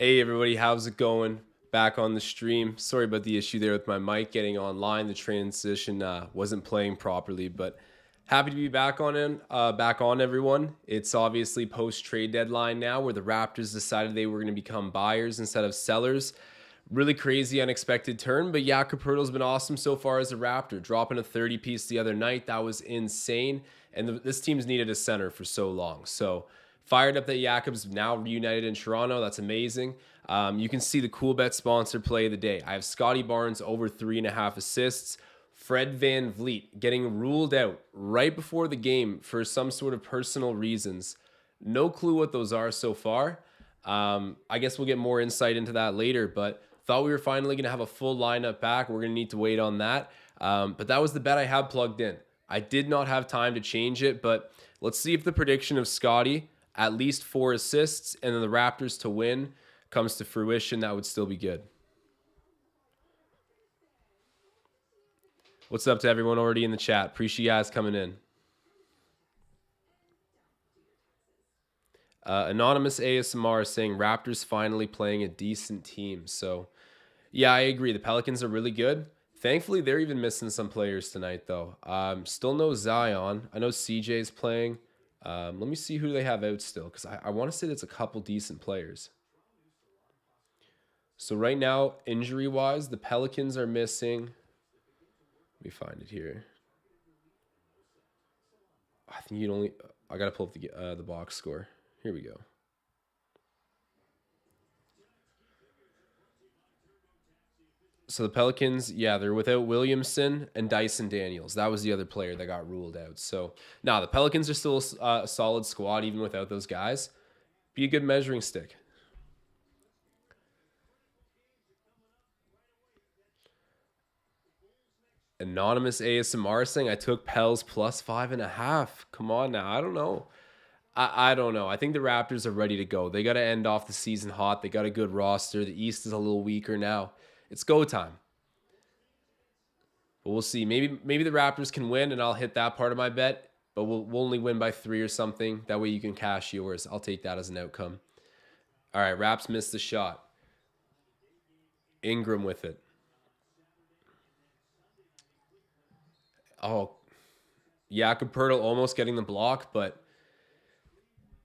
Hey everybody, how's it going? Back on the stream. Sorry about the issue there with my mic getting online. The transition wasn't playing properly, but happy to be back on everyone. It's obviously post trade deadline now, where the Raptors decided they were going to become buyers instead of sellers. Really crazy, unexpected turn, but Jakob Purtle's been awesome so far as a Raptor, dropping a 30 piece the other night. That was insane, and this team's needed a center for so long. So fired up that Jakob's now reunited in Toronto. That's amazing. You can see the Cool Bet sponsor play of the day. I have Scotty Barnes over 3.5 assists. Fred Van Vliet getting ruled out right before the game for some sort of personal reasons. No clue what those are so far. I guess we'll get more insight into that later, but thought we were finally going to have a full lineup back. We're going to need to wait on that. But that was the bet I had plugged in. I did not have time to change it, but let's see if the prediction of Scotty, at least 4 assists, and then the Raptors to win comes to fruition. That would still be good. What's up to everyone already in the chat? Appreciate you guys coming in. Anonymous ASMR saying Raptors finally playing a decent team. So, yeah, I agree. The Pelicans are really good. Thankfully, they're even missing some players tonight, though. Still no Zion. I know CJ's playing. Let me see who they have out still, because I want to say that's a couple decent players. So right now, injury-wise, the Pelicans are missing. Let me find it here. I think you'd only... I got to pull up the box score. Here we go. So the Pelicans, yeah, they're without Williamson and Dyson Daniels. That was the other player that got ruled out. So, the Pelicans are still a solid squad even without those guys. Be a good measuring stick. Anonymous ASMR saying I took Pels plus 5.5. Come on now. I don't know. I don't know. I think the Raptors are ready to go. They got to end off the season hot. They got a good roster. The East is a little weaker now. It's go time. But we'll see. Maybe the Raptors can win, and I'll hit that part of my bet. But we'll only win by 3 or something. That way you can cash yours. I'll take that as an outcome. All right, Raps missed the shot. Ingram with it. Oh, Jakob Purtle almost getting the block, but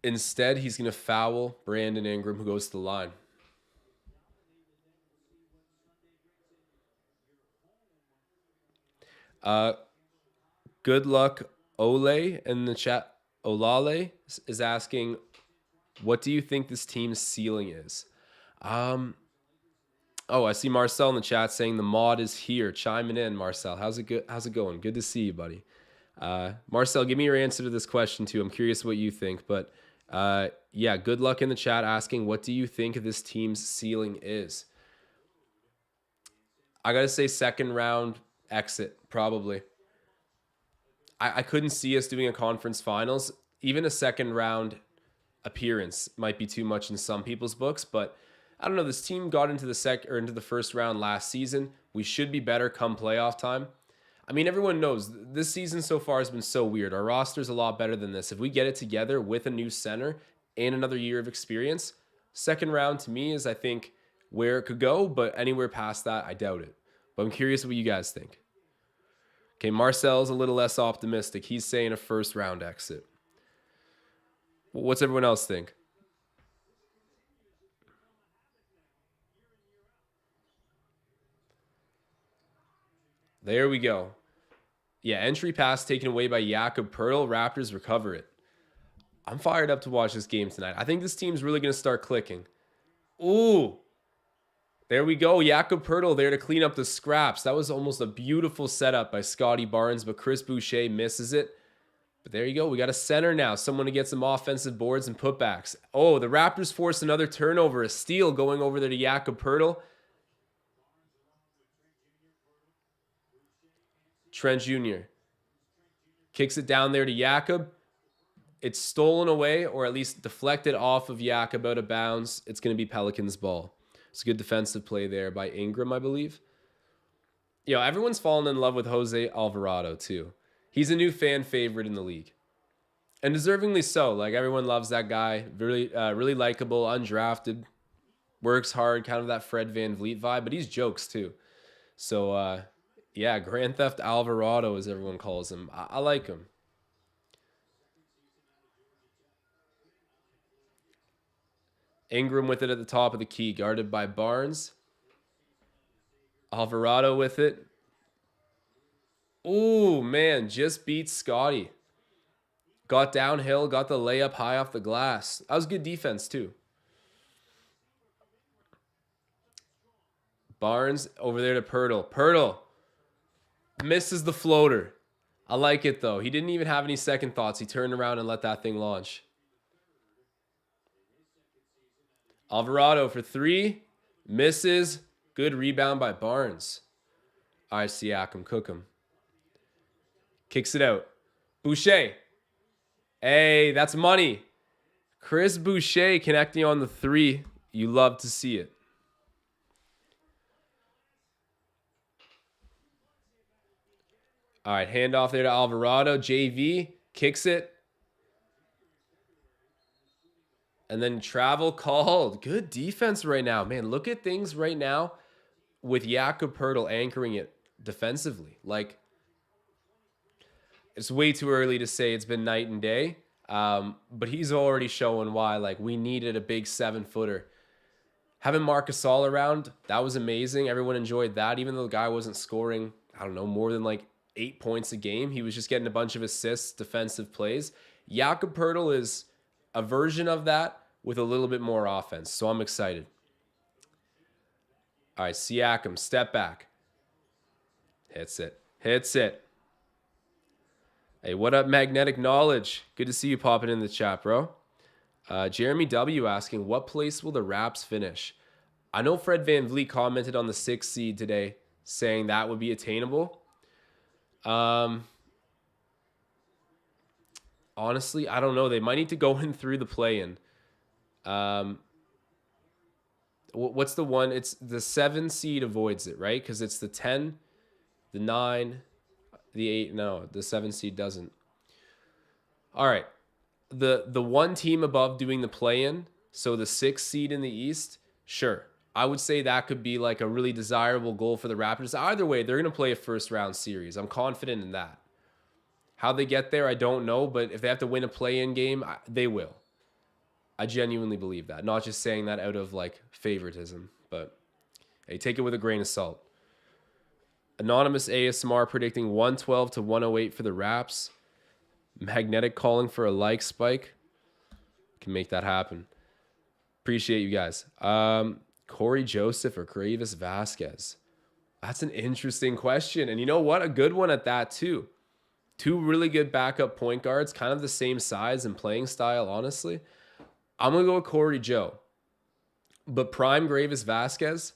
instead he's going to foul Brandon Ingram, who goes to the line. Good luck, Ole in the chat. Olale is asking, what do you think this team's ceiling is? Oh, I see Marcel in the chat saying the mod is here. Chiming in, Marcel. How's it going? Good to see you, buddy. Marcel, give me your answer to this question too. I'm curious what you think. But yeah, good luck in the chat asking, what do you think this team's ceiling is? I got to say second round exit, probably. I couldn't see us doing a conference finals. Even a second round appearance might be too much in some people's books, but I don't know. This team got into the first round last season. We should be better come playoff time. I mean, everyone knows this season so far has been so weird. Our roster's a lot better than this. If we get it together with a new center and another year of experience, second round to me is, I think, where it could go, but anywhere past that, I doubt it. But I'm curious what you guys think. Okay, Marcel's a little less optimistic. He's saying a first round exit. What's everyone else think? There we go. Yeah, entry pass taken away by Jakob Purtle. Raptors recover it. I'm fired up to watch this game tonight. I think this team's really going to start clicking. Ooh. There we go. Jakob Purtle there to clean up the scraps. That was almost a beautiful setup by Scotty Barnes, but Chris Boucher misses it. But there you go. We got a center now. Someone to get some offensive boards and putbacks. Oh, the Raptors force another turnover. A steal going over there to Jakob Purtle. Trent Jr. kicks it down there to Jakob. It's stolen away, or at least deflected off of Jakob out of bounds. It's going to be Pelicans ball. It's a good defensive play there by Ingram, I believe. You know, everyone's fallen in love with Jose Alvarado, too. He's a new fan favorite in the league. And deservingly so. Like, everyone loves that guy. Really likable, undrafted. Works hard, kind of that Fred VanVleet vibe, but he's jokes too. So, yeah, Grand Theft Alvarado, as everyone calls him. I like him. Ingram with it at the top of the key, guarded by Barnes. Alvarado with it. Ooh, man, just beat Scotty. Got downhill, got the layup high off the glass. That was good defense, too. Barnes over there to Purtle. Purtle misses the floater. I like it, though. He didn't even have any second thoughts. He turned around and let that thing launch. Alvarado for three. Misses. Good rebound by Barnes. All right, Siakam, cook him. Kicks it out. Boucher. Hey, that's money. Chris Boucher connecting on the three. You love to see it. All right, handoff there to Alvarado. JV kicks it. And then travel called. Good defense right now. Man, look at things right now with Jakob Purtle anchoring it defensively. Like, it's way too early to say it's been night and day. But he's already showing why. Like, we needed a big 7-footer. Having Marc Gasol around, that was amazing. Everyone enjoyed that. Even though the guy wasn't scoring, I don't know, more than like 8 points a game. He was just getting a bunch of assists, defensive plays. Jakob Purtle is a version of that with a little bit more offense. So I'm excited. All right, Siakam, step back. Hits it. Hits it. Hey, what up, Magnetic Knowledge? Good to see you popping in the chat, bro. Jeremy W. asking, what place will the Raps finish? I know Fred VanVleet commented on the 6th seed today, saying that would be attainable. Honestly, I don't know. They might need to go in through the play-in. What's the one? It's the 7 seed avoids it, right? Because it's the 10, the 9, the 8. No, the 7 seed doesn't. All right. The one team above doing the play-in, so the 6th seed in the East, sure. I would say that could be like a really desirable goal for the Raptors. Either way, they're going to play a first-round series. I'm confident in that. How they get there, I don't know, but if they have to win a play-in game, they will. I genuinely believe that. Not just saying that out of like favoritism, but hey, take it with a grain of salt. Anonymous ASMR predicting 112 to 108 for the Raps. Magnetic calling for a like spike. Can make that happen. Appreciate you guys. Corey Joseph or Gravis Vasquez? That's an interesting question. And you know what? A good one at that too. 2 really good backup point guards, kind of the same size and playing style, honestly. I'm going to go with Corey Joe. But prime Gravis Vasquez,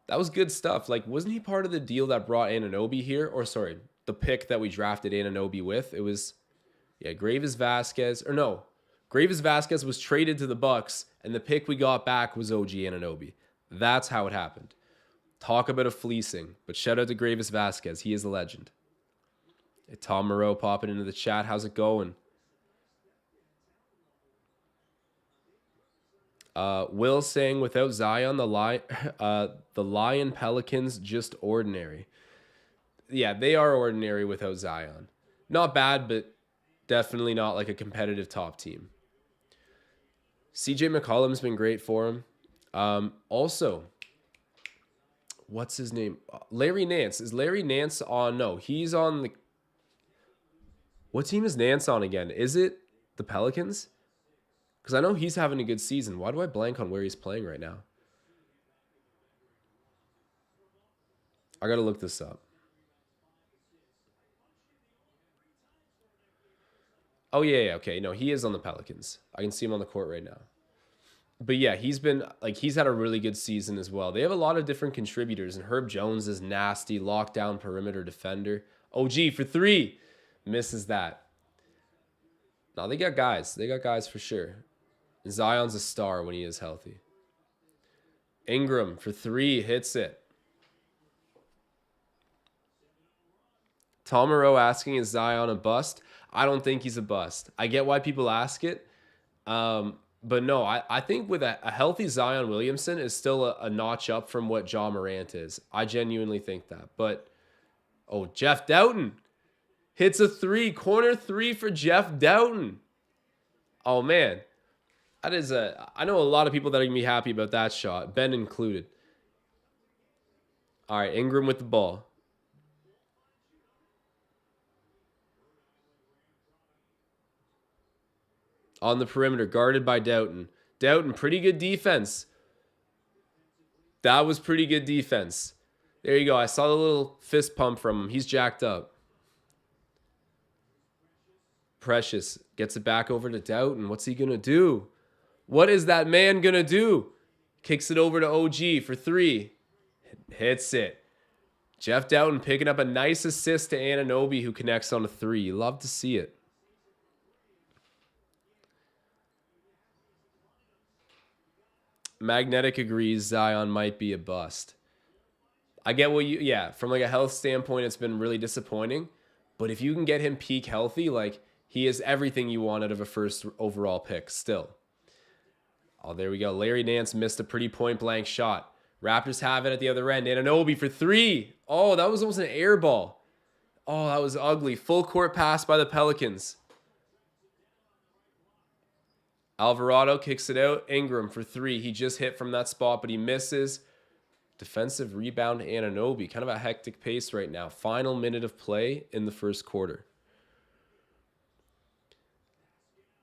that was good stuff. Like, wasn't he part of the deal that brought Anunoby here? Or sorry, the pick that we drafted Anunoby with? It was, yeah, Gravis Vasquez. Or no, Gravis Vasquez was traded to the Bucks, and the pick we got back was OG Anunoby. That's how it happened. Talk about a fleecing. But shout out to Gravis Vasquez. He is a legend. Hey, Tom Moreau popping into the chat. How's it going? Will saying without Zion, the Lion Pelicans just ordinary. Yeah, they are ordinary without Zion. Not bad, but definitely not like a competitive top team. CJ McCollum's been great for him. Also, what's his name? Larry Nance. Is Larry Nance on? No, he's on the... What team is Nance on again? Is it the Pelicans? Because I know he's having a good season. Why do I blank on where he's playing right now? I got to look this up. Oh, yeah, okay. No, he is on the Pelicans. I can see him on the court right now. But yeah, he's had a really good season as well. They have a lot of different contributors, and Herb Jones is nasty, lockdown perimeter defender. OG for 3. Misses that. No, they got guys. They got guys for sure. Zion's a star when he is healthy. Ingram for 3. Hits it. Tom Moreau asking, is Zion a bust? I don't think he's a bust. I get why people ask it. But no, I think with a healthy Zion Williamson is still a notch up from what Ja Morant is. I genuinely think that. But, oh, Jeff Dowtin hits a three, corner three for Jeff Dowtin. Oh, man. That is I know a lot of people that are going to be happy about that shot, Ben included. All right, Ingram with the ball. On the perimeter, guarded by Dowtin. Dowtin, pretty good defense. That was pretty good defense. There you go. I saw the little fist pump from him. He's jacked up. Precious gets it back over to Dowtin. What's he going to do? What is that man going to do? Kicks it over to OG for three. Hits it. Jeff Dowtin picking up a nice assist to Anunoby, who connects on a three. You love to see it. Magnetic agrees Zion might be a bust. I get what from like a health standpoint, it's been really disappointing. But if you can get him peak healthy, like he is everything you want out of a first overall pick still. Oh, there we go. Larry Nance missed a pretty point blank shot. Raptors have it at the other end. Anunoby for three. Oh, that was almost an air ball. Oh, that was ugly. Full court pass by the Pelicans. Alvarado kicks it out. Ingram for three. He just hit from that spot, but he misses. Defensive rebound, Anunoby. Kind of a hectic pace right now. Final minute of play in the first quarter.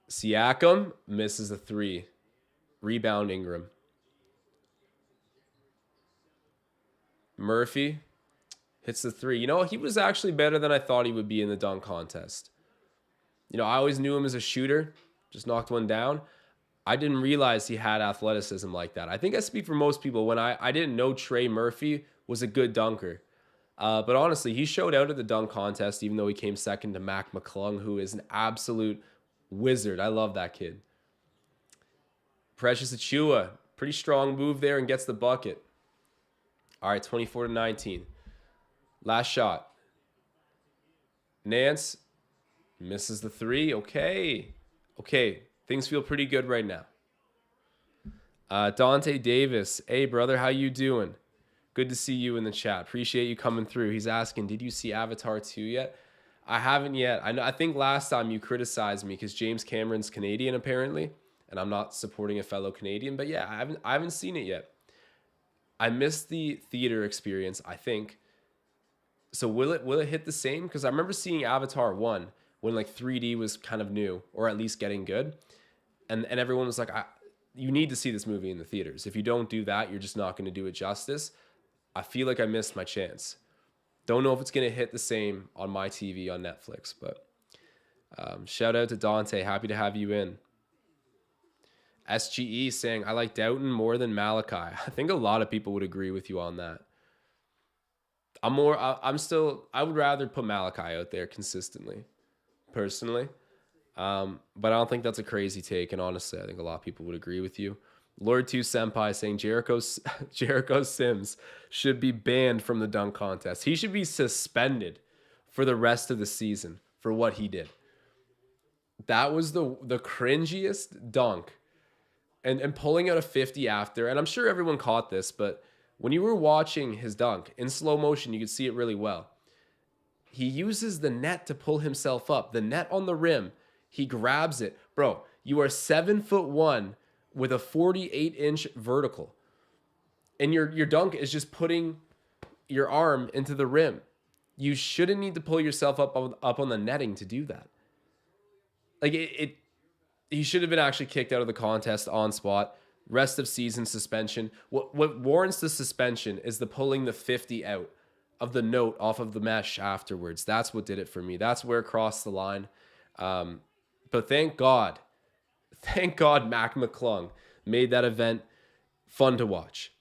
Siakam misses a three. Rebound, Ingram. Murphy hits the three. You know, he was actually better than I thought he would be in the dunk contest. You know, I always knew him as a shooter. Just knocked one down. I didn't realize he had athleticism like that. I think I speak for most people when I didn't know Trey Murphy was a good dunker. But honestly, he showed out at the dunk contest, even though he came second to Mac McClung, who is an absolute wizard. I love that kid. Precious Achiuwa, pretty strong move there and gets the bucket. All right, 24-19. Last shot. Nance misses the three. Okay, things feel pretty good right now. Dante Davis, hey brother, how you doing? Good to see you in the chat. Appreciate you coming through. He's asking, did you see Avatar 2 yet? I haven't yet. I think last time you criticized me because James Cameron's Canadian apparently, and I'm not supporting a fellow Canadian. But yeah, I haven't seen it yet. I missed the theater experience, I think. So will it hit the same? Because I remember seeing Avatar 1 when like 3D was kind of new, or at least getting good. And everyone was like, you need to see this movie in the theaters. If you don't do that, you're just not going to do it justice. I feel like I missed my chance. Don't know if it's going to hit the same on my TV on Netflix, but shout out to Dante. Happy to have you in. SGE saying, I like Dowtin more than Malachi. I think a lot of people would agree with you on that. I would rather put Malachi out there consistently, personally. But I don't think that's a crazy take. And honestly, I think a lot of people would agree with you. Lord 2 Senpai saying Jericho Sims should be banned from the dunk contest. He should be suspended for the rest of the season for what he did. That was the cringiest dunk. And pulling out a 50 after, and I'm sure everyone caught this, but when you were watching his dunk in slow motion, you could see it really well. He uses the net to pull himself up. The net on the rim. He grabs it. Bro, you are 7'1" with a 48-inch vertical. And your dunk is just putting your arm into the rim. You shouldn't need to pull yourself up on the netting to do that. Like he should have been actually kicked out of the contest on spot. Rest of season suspension. What warrants the suspension is the pulling the 50 out of the note off of the mesh afterwards. That's what did it for me. That's where it crossed the line. But thank God Mac McClung made that event fun to watch.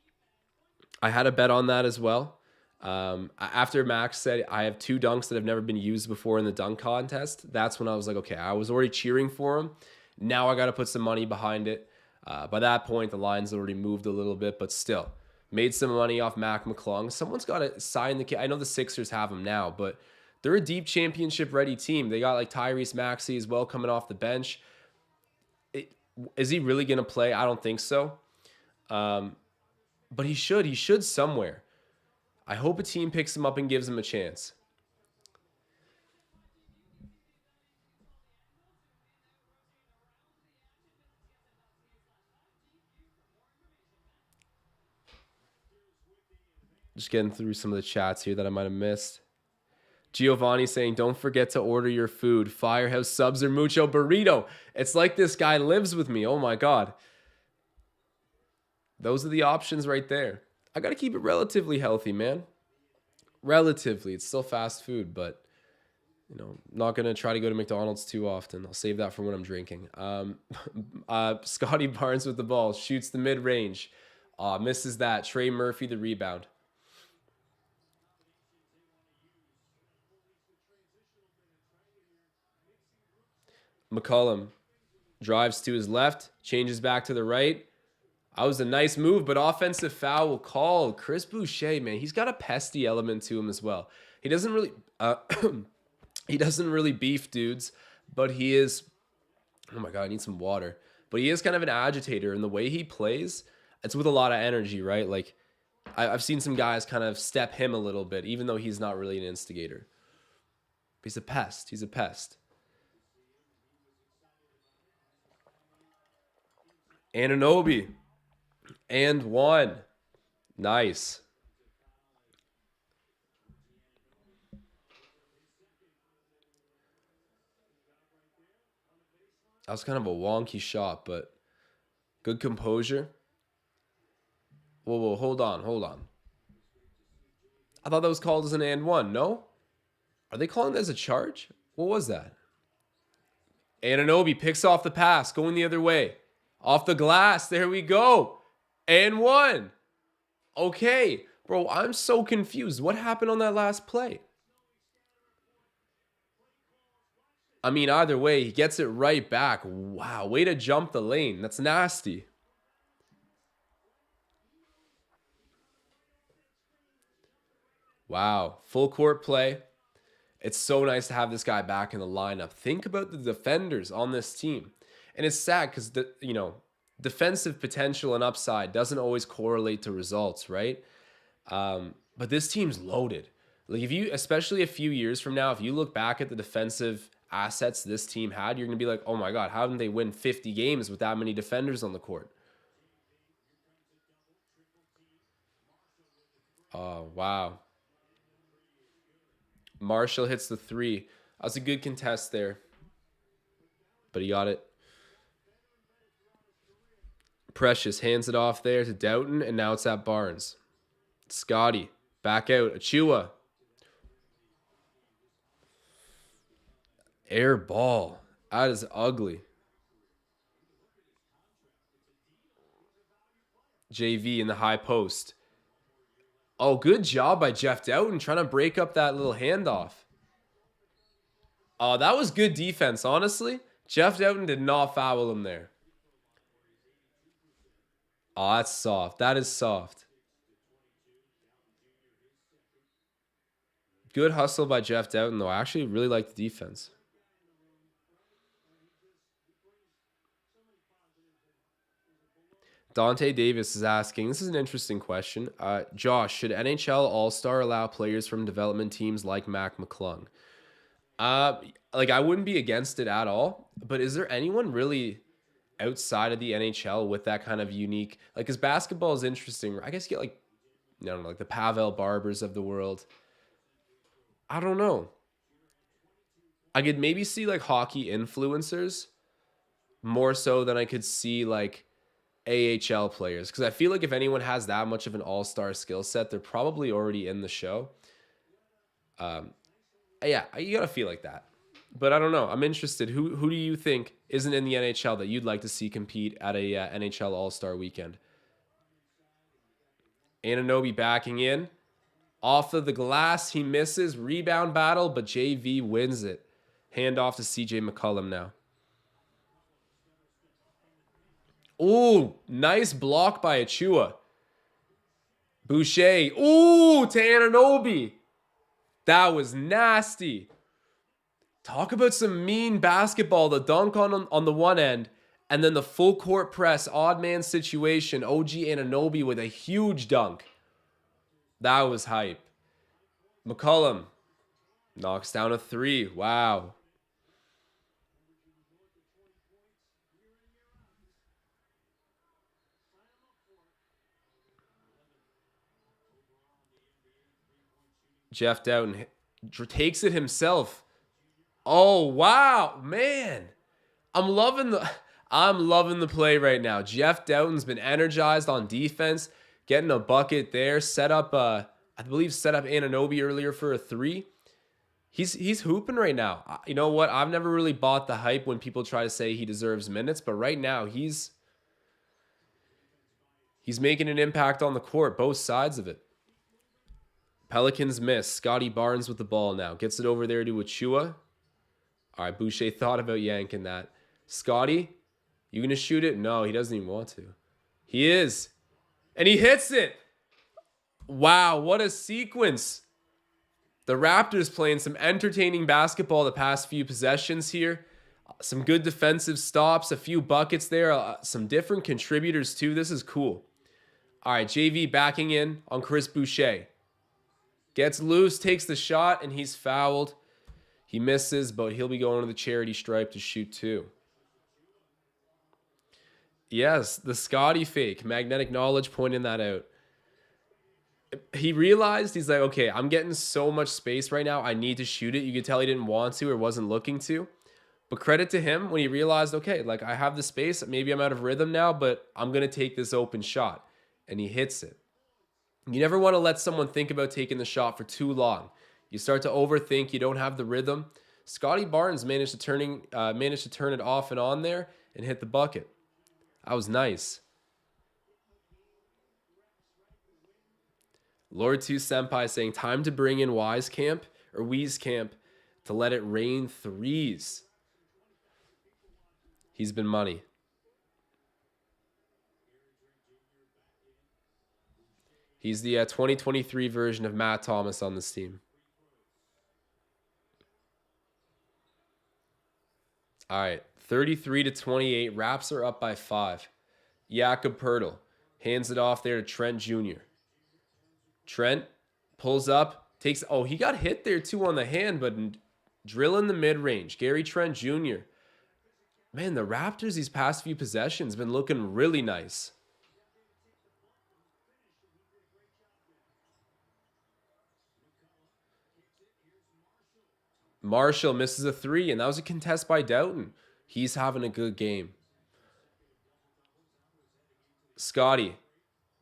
I had a bet on that as well. After Max said, I have 2 dunks that have never been used before in the dunk contest, that's when I was like, okay, I was already cheering for him. Now I got to put some money behind it. By that point, the line's already moved a little bit, but still made some money off Mac McClung. Someone's got to sign the kid. I know the Sixers have him now, but they're a deep championship ready team. They got like Tyrese Maxey as well coming off the bench. Is he really going to play? I don't think so. But he should. He should somewhere. I hope a team picks him up and gives him a chance. Just getting through some of the chats here that I might have missed. Giovanni saying, don't forget to order your food. Firehouse subs or Mucho Burrito. It's like this guy lives with me. Oh my God. Those are the options right there. I got to keep it relatively healthy, man. Relatively. It's still fast food, but, you know, not going to try to go to McDonald's too often. I'll save that for when I'm drinking. Scotty Barnes with the ball. Shoots the mid-range. Misses that. Trey Murphy, the rebound. McCollum drives to his left, changes back to the right. That was a nice move, but offensive foul called. Chris Boucher, man, he's got a pesty element to him as well. He doesn't really, he doesn't really beef dudes, but he is. Oh my God, I need some water. But he is kind of an agitator, and the way he plays, it's with a lot of energy, right? Like I've seen some guys kind of step him a little bit, even though he's not really an instigator. But he's a pest. He's a pest. Anunoby. And one. Nice. That was kind of a wonky shot, but good composure. Whoa, hold on. I thought that was called as an and one. No? Are they calling that as a charge? What was that? Anunoby picks off the pass, going the other way. Off the glass. There we go. And one. Okay. Bro, I'm so confused. What happened on that last play? I mean, either way, he gets it right back. Wow. Way to jump the lane. That's nasty. Wow. Full court play. It's so nice to have this guy back in the lineup. Think about the defenders on this team. And it's sad because, defensive potential and upside doesn't always correlate to results, right? But this team's loaded. Like if you, especially a few years from now, if you look back at the defensive assets this team had, you're going to be like, oh my God, how didn't they win 50 games with that many defenders on the court? Oh, wow. Marshall hits the three. That was a good contest there. But he got it. Precious hands it off there to Dowtin, and now it's at Barnes. Scotty, back out. Achua. Air ball. That is ugly. JV in the high post. Oh, good job by Jeff Dowtin trying to break up that little handoff. Oh, that was good defense, honestly. Jeff Dowtin did not foul him there. Oh, that's soft. That is soft. Good hustle by Jeff Dowtin, though. I actually really like the defense. Dante Davis is asking, this is an interesting question. Josh, should NHL All-Star allow players from development teams like Mac McClung? Like, I wouldn't be against it at all, but is there anyone really outside of the NHL with that kind of unique, like, because basketball is interesting. I guess you get like, I don't know, like the Pavel Barbers of the world. I don't know. I could maybe see like hockey influencers more so than I could see like AHL players, because I feel like if anyone has that much of an all-star skill set, they're probably already in the show. Yeah, you gotta feel like that. But I don't know. I'm interested. Who do you think isn't in the NHL that you'd like to see compete at a NHL All-Star weekend? Anunoby backing in. Off of the glass, he misses. Rebound battle, but JV wins it. Hand off to CJ McCollum now. Ooh, nice block by Achua. Boucher. Ooh, to Anunoby. That was nasty. Talk about some mean basketball. The dunk on the one end, And then the full court press, odd man situation, OG Anunoby with a huge dunk. That was hype. McCollum knocks down a 3. Wow. Jeff Dowtin takes it himself. Oh, wow, man. I'm loving the play right now. Jeff Dowtin's been energized on defense, getting a bucket there, set up I believe Anunoby earlier for a 3. He's hooping right now. You know what? I've never really bought the hype when people try to say he deserves minutes, but right now he's making an impact on the court, both sides of it. Pelicans miss. Scotty Barnes with the ball now. Gets it over there to Achua. All right, Boucher thought about yanking that. Scotty, you going to shoot it? No, he doesn't even want to. He is. And he hits it. Wow, what a sequence. The Raptors playing some entertaining basketball the past few possessions here. Some good defensive stops, a few buckets there, some different contributors too. This is cool. All right, JV backing in on Chris Boucher. Gets loose, takes the shot, and he's fouled. He misses, but he'll be going to the charity stripe to shoot 2. Yes, the Scotty fake. Magnetic Knowledge pointing that out. He realized, he's like, okay, I'm getting so much space right now. I need to shoot it. You could tell he didn't want to or wasn't looking to. But credit to him when he realized, okay, like I have the space. Maybe I'm out of rhythm now, but I'm going to take this open shot. And he hits it. You never want to let someone think about taking the shot for too long. You start to overthink. You don't have the rhythm. Scotty Barnes managed to turn it off and on there and hit the bucket. That was nice. Lord 2 Senpai saying time to bring in Wieskamp to let it rain 3s. He's been money. He's the 2023 version of Matt Thomas on this team. All right, 33-28. Raps are up by 5. Jakob Purtle hands it off there to Trent Jr. Trent pulls up, takes... Oh, he got hit there too on the hand, but drilling the mid-range. Gary Trent Jr. Man, the Raptors these past few possessions been looking really nice. Marshall misses a 3, and that was a contest by Dowtin. He's having a good game. Scotty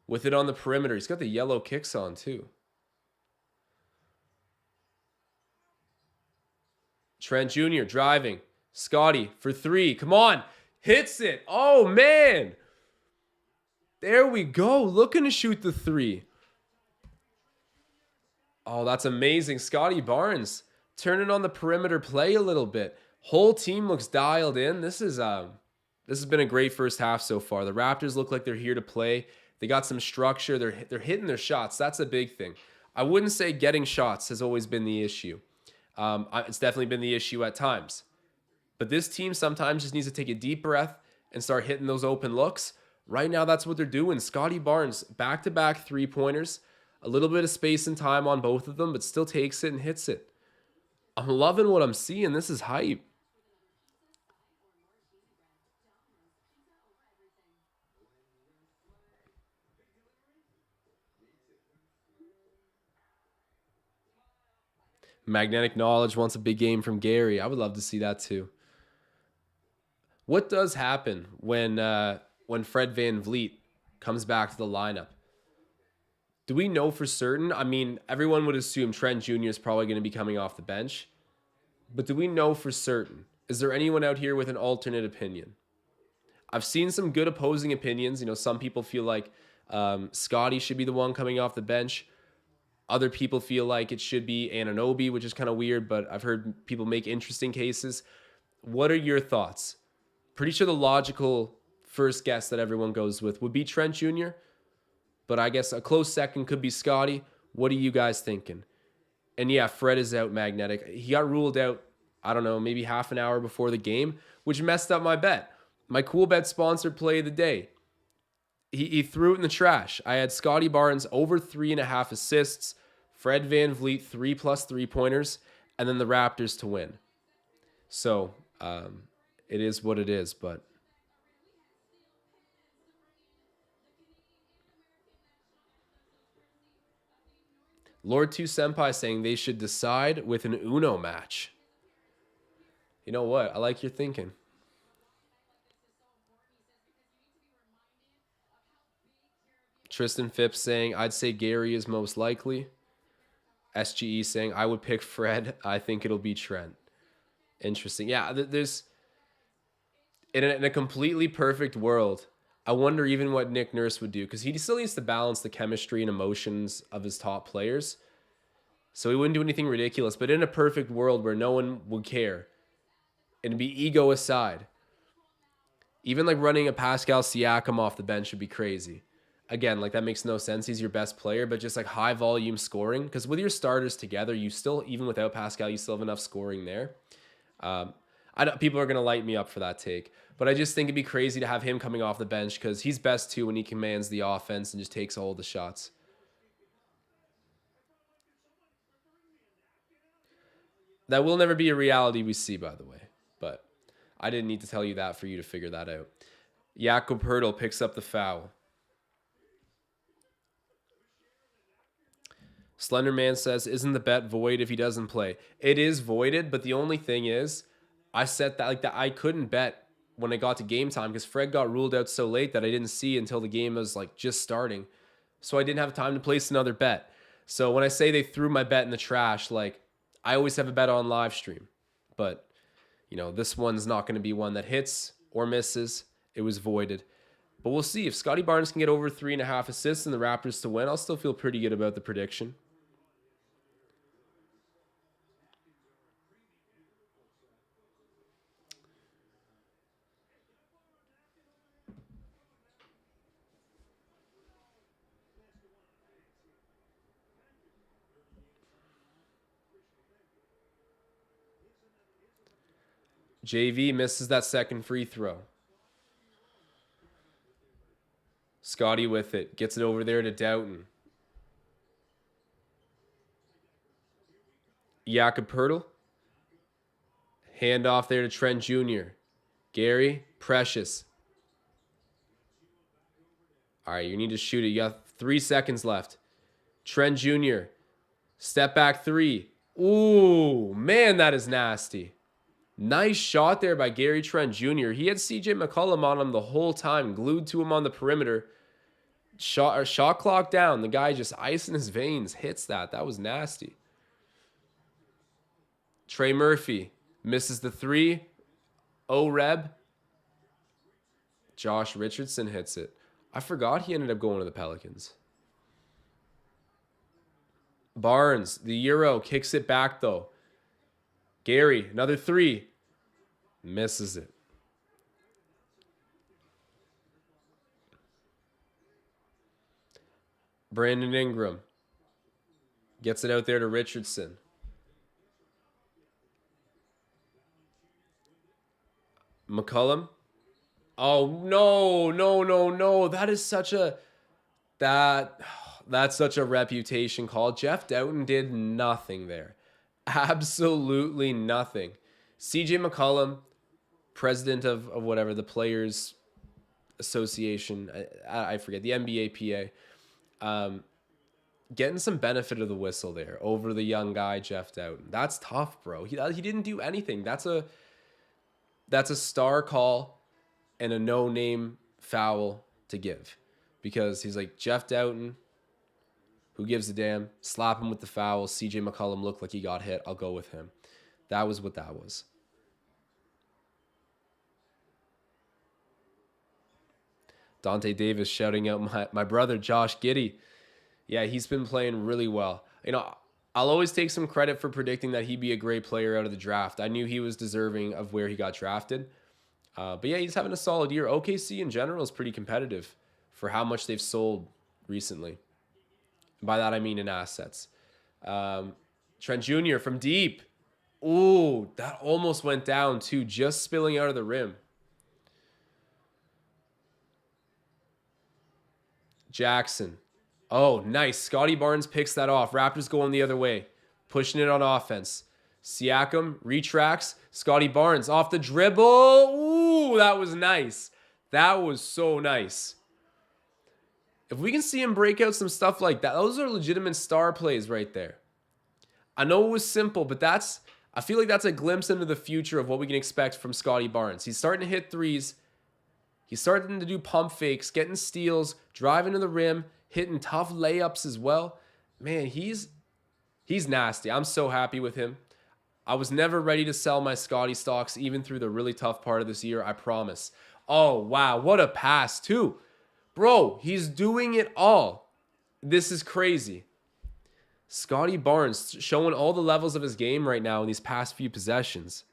with it on the perimeter. He's got the yellow kicks on too. Trent Jr. driving. Scotty for 3. Come on. Hits it. Oh, man. There we go. Looking to shoot the 3. Oh, that's amazing. Scotty Barnes turning on the perimeter play a little bit. Whole team looks dialed in. This has been a great first half so far. The Raptors look like they're here to play. They got some structure. They're hitting their shots. That's a big thing. I wouldn't say getting shots has always been the issue. It's definitely been the issue at times. But this team sometimes just needs to take a deep breath and start hitting those open looks. Right now, that's what they're doing. Scotty Barnes, back-to-back 3-pointers. A little bit of space and time on both of them, but still takes it and hits it. I'm loving what I'm seeing. This is hype. Magnetic Knowledge wants a big game from Gary. I would love to see that too. What does happen when Fred VanVleet comes back to the lineup? Do we know for certain? I mean, everyone would assume Trent Jr. is probably going to be coming off the bench. But do we know for certain? Is there anyone out here with an alternate opinion? I've seen some good opposing opinions. You know, some people feel like Scotty should be the one coming off the bench. Other people feel like it should be Anunoby, which is kind of weird, but I've heard people make interesting cases. What are your thoughts? Pretty sure the logical first guess that everyone goes with would be Trent Jr., but I guess a close second could be Scotty. What are you guys thinking? And yeah, Fred is out, Magnetic. He got ruled out, I don't know, maybe half an hour before the game, which messed up my bet. My cool bet sponsored play of the day. He threw it in the trash. I had Scotty Barnes over 3.5 assists, Fred VanVleet 3+ 3-pointers, and then the Raptors to win. So it is what it is, but Lord 2 Senpai saying they should decide with an Uno match. You know what? I like your thinking. Tristan Phipps saying, I'd say Gary is most likely. SGE saying, I would pick Fred. I think it'll be Trent. Interesting. Yeah, there's... In a completely perfect world, I wonder even what Nick Nurse would do, because he still needs to balance the chemistry and emotions of his top players. So he wouldn't do anything ridiculous. But in a perfect world where no one would care, and be ego aside, even like running a Pascal Siakam off the bench would be crazy. Again, like that makes no sense. He's your best player, but just like high volume scoring. Because with your starters together, you still, even without Pascal, you still have enough scoring there. People are going to light me up for that take. But I just think it'd be crazy to have him coming off the bench because he's best too when he commands the offense and just takes all the shots. That will never be a reality we see, by the way. But I didn't need to tell you that for you to figure that out. Jakob Purtle picks up the foul. Slenderman says, isn't the bet void if he doesn't play? It is voided, but the only thing is, I set that like that I couldn't bet when it got to game time because Fred got ruled out so late that I didn't see until the game was like just starting. So I didn't have time to place another bet. So when I say they threw my bet in the trash, like I always have a bet on live stream. But, you know, this one's not going to be one that hits or misses. It was voided. But we'll see. If Scotty Barnes can get over 3.5 assists and the Raptors to win, I'll still feel pretty good about the prediction. JV misses that second free throw. Scotty with it. Gets it over there to Dowtin. Jakob Purtle. Hand off there to Trent Jr. Gary, Precious. All right, you need to shoot it. You got 3 seconds left. Trent Jr. Step back three. Ooh, man, that is nasty. Nice shot there by Gary Trent Jr. He had CJ McCollum on him the whole time, glued to him on the perimeter. Shot clock down. The guy just ice in his veins hits that. That was nasty. Trey Murphy misses the three. Reb. Josh Richardson hits it. I forgot he ended up going to the Pelicans. Barnes, the Euro, kicks it back though. Gary, another three. Misses it. Brandon Ingram gets it out there to Richardson. McCollum. Oh, no. That is such a... That's such a reputation call. Jeff Dowtin did nothing there. Absolutely nothing. CJ McCollum, president of whatever, the Players Association, I forget, the NBA PA, getting some benefit of the whistle there over the young guy, Jeff Dowtin. That's tough, bro. He didn't do anything. That's a star call and a no-name foul to give. Because he's like, Jeff Dowtin, who gives a damn? Slap him with the foul. CJ McCollum looked like he got hit. I'll go with him. That was what that was. Dante Davis shouting out my brother, Josh Giddey. Yeah, he's been playing really well. You know, I'll always take some credit for predicting that he'd be a great player out of the draft. I knew he was deserving of where he got drafted. But yeah, he's having a solid year. OKC in general is pretty competitive for how much they've sold recently. By that, I mean in assets. Trent Jr. from deep. Ooh, that almost went down too, just spilling out of the rim. Jackson. Oh, nice. Scotty Barnes picks that off. Raptors going the other way. Pushing it on offense. Siakam retracts. Scotty Barnes off the dribble. Ooh, that was nice. That was so nice. If we can see him break out some stuff like that, those are legitimate star plays right there. I know it was simple, but I feel like that's a glimpse into the future of what we can expect from Scotty Barnes. He's starting to hit threes. He's starting to do pump fakes, getting steals, driving to the rim, hitting tough layups as well. Man, he's nasty. I'm so happy with him. I was never ready to sell my Scotty stocks, even through the really tough part of this year, I promise. Oh, wow. What a pass, too. Bro, he's doing it all. This is crazy. Scotty Barnes showing all the levels of his game right now in these past few possessions.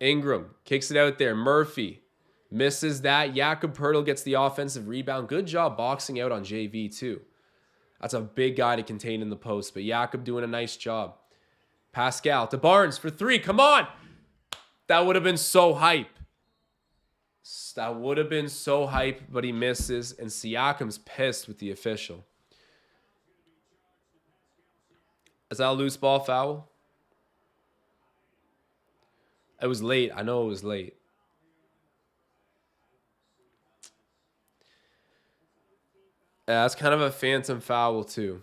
Ingram kicks it out there. Murphy misses that. Jakob Purtle gets the offensive rebound. Good job boxing out on JV too. That's a big guy to contain in the post, but Jakob doing a nice job. Pascal to Barnes for three. Come on. That would have been so hype. That would have been so hype, but he misses, and Siakam's pissed with the official. Is that a loose ball foul? It was late. I know it was late. Yeah, that's kind of a phantom foul, too.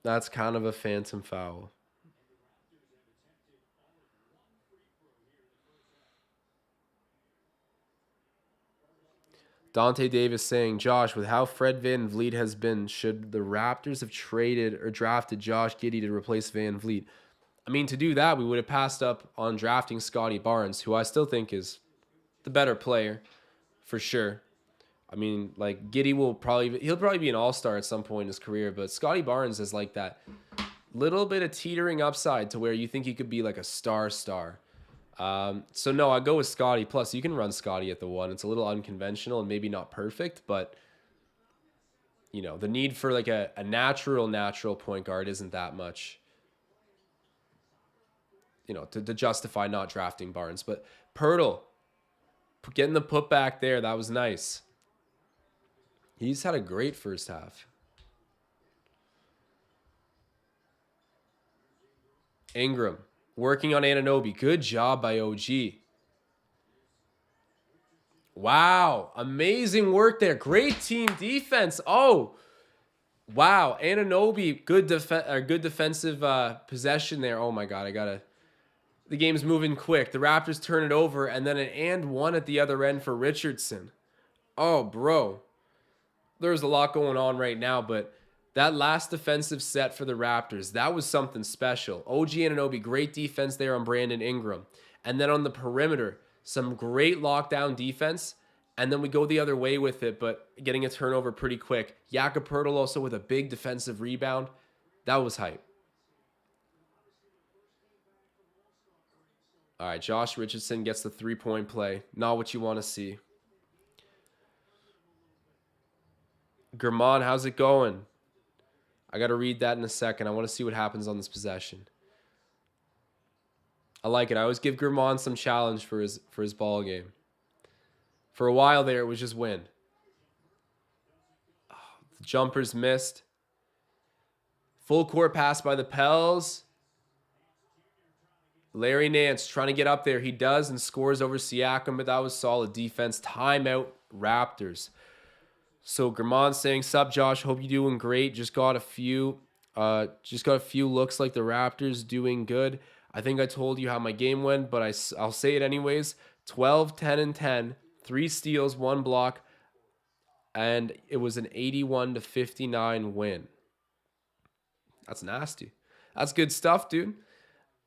That's kind of a phantom foul. Dante Davis saying, Josh, with how Fred VanVleet has been, should the Raptors have traded or drafted Josh Giddey to replace VanVleet? I mean, to do that, we would have passed up on drafting Scotty Barnes, who I still think is the better player, for sure. I mean, like, Giddey he'll probably be an all-star at some point in his career, but Scotty Barnes is like that little bit of teetering upside to where you think he could be like a star. So no, I go with Scotty. Plus, you can run Scotty at the one. It's a little unconventional and maybe not perfect, but you know, the need for like a natural point guard isn't that much, you know, to justify not drafting Barnes. But Purtle getting the putback there, that was nice. He's had a great first half. Ingram working on Anunoby. Good job by OG. Wow. Amazing work there. Great team defense. Oh, wow. Anunoby, good defensive possession there. Oh, my God. The game's moving quick. The Raptors turn it over, and then an and one at the other end for Richardson. Oh, bro. There's a lot going on right now, but that last defensive set for the Raptors, that was something special. OG Anunoby, great defense there on Brandon Ingram. And then on the perimeter, some great lockdown defense. And then we go the other way with it, but getting a turnover pretty quick. Jakob Purtle also with a big defensive rebound. That was hype. All right, Josh Richardson gets the three-point play. Not what you want to see. Germán, how's it going? I got to read that in a second. I want to see what happens on this possession. I like it. I always give Germán some challenge for his ball game. For a while there, it was just win. Oh, the jumpers missed. Full court pass by the Pels. Larry Nance trying to get up there. He does and scores over Siakam, but that was solid defense. Timeout, Raptors. So Germán saying, "Sup, Josh? Hope you're doing great. Just got a few looks like the Raptors doing good. I think I told you how my game went, but I'll say it anyways. 12, 10, and 10. 3 steals, 1 block, and it was an 81-59 win. That's nasty. That's good stuff, dude.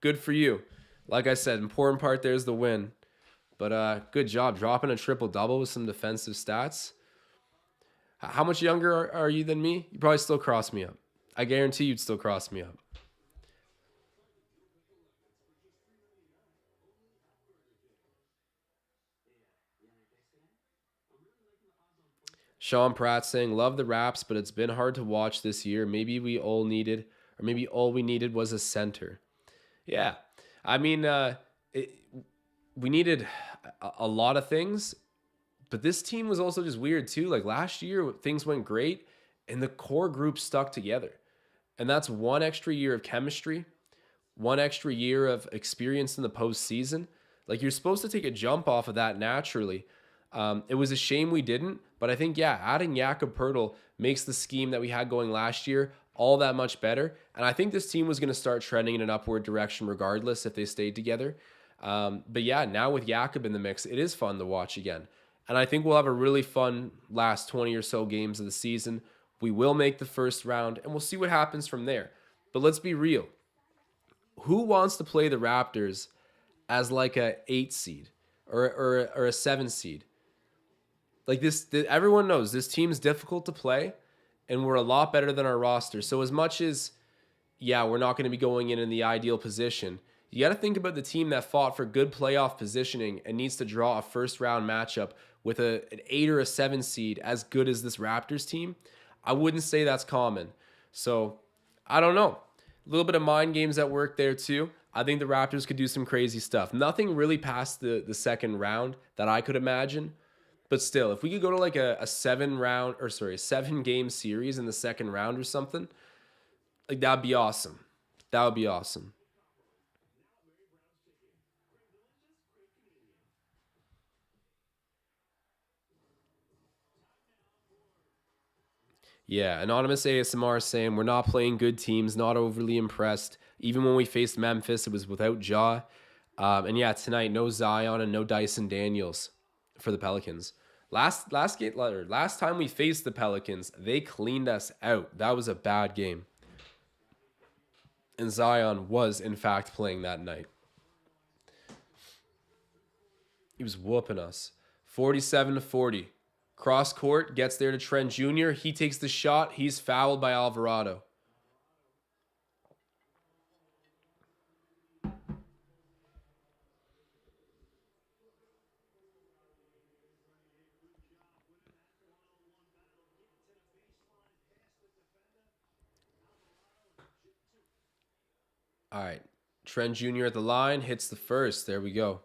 Good for you. Like I said, important part there is the win. But good job dropping a triple-double with some defensive stats. How much younger are you than me? You probably still cross me up. I guarantee you'd still cross me up. Sean Pratt saying, love the Raps, but it's been hard to watch this year. Maybe all we needed was a center. Yeah. I mean, we needed a lot of things, but this team was also just weird too. Like last year, things went great and the core group stuck together. And that's one extra year of chemistry, one extra year of experience in the postseason. Like you're supposed to take a jump off of that naturally. It was a shame we didn't, but I think, yeah, adding Jakob Purtle makes the scheme that we had going last year all that much better. And I think this team was going to start trending in an upward direction regardless if they stayed together. But yeah, now with Jakob in the mix, it is fun to watch again. And I think we'll have a really fun last 20 or so games of the season. We will make the first round, and we'll see what happens from there. But let's be real. Who wants to play the Raptors as like a 8 seed or a 7 seed? Like this, everyone knows this team's difficult to play, and we're a lot better than our roster. So as much as, yeah, we're not going to be going in the ideal position, you got to think about the team that fought for good playoff positioning and needs to draw a first round matchup with an 8 or a 7 seed as good as this Raptors team. I wouldn't say that's common. So I don't know. A little bit of mind games at work there too. I think the Raptors could do some crazy stuff. Nothing really past the second round that I could imagine. But still, if we could go to like a 7-game series in the second round or something, like that'd be awesome. That would be awesome. Yeah, Anonymous ASMR saying we're not playing good teams, not overly impressed. Even when we faced Memphis, it was without Ja. And yeah, tonight, no Zion and no Dyson Daniels for the Pelicans. Last time we faced the Pelicans, they cleaned us out. That was a bad game. And Zion was, in fact, playing that night. He was whooping us. 47-40. Cross court, gets there to Trent Jr. He takes the shot. He's fouled by Alvarado. All right. Trent Jr. at the line, hits the first. There we go.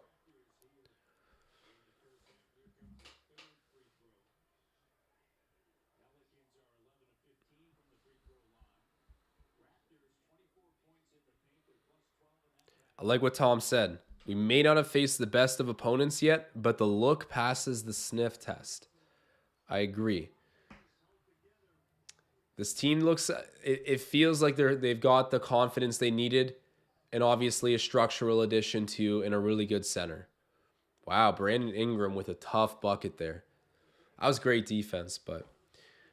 I like what Tom said. We may not have faced the best of opponents yet, but the look passes the sniff test. I agree. This team looks, it feels like they've got the confidence they needed, and obviously a structural addition to and a really good center. Wow, Brandon Ingram with a tough bucket there. That was great defense, but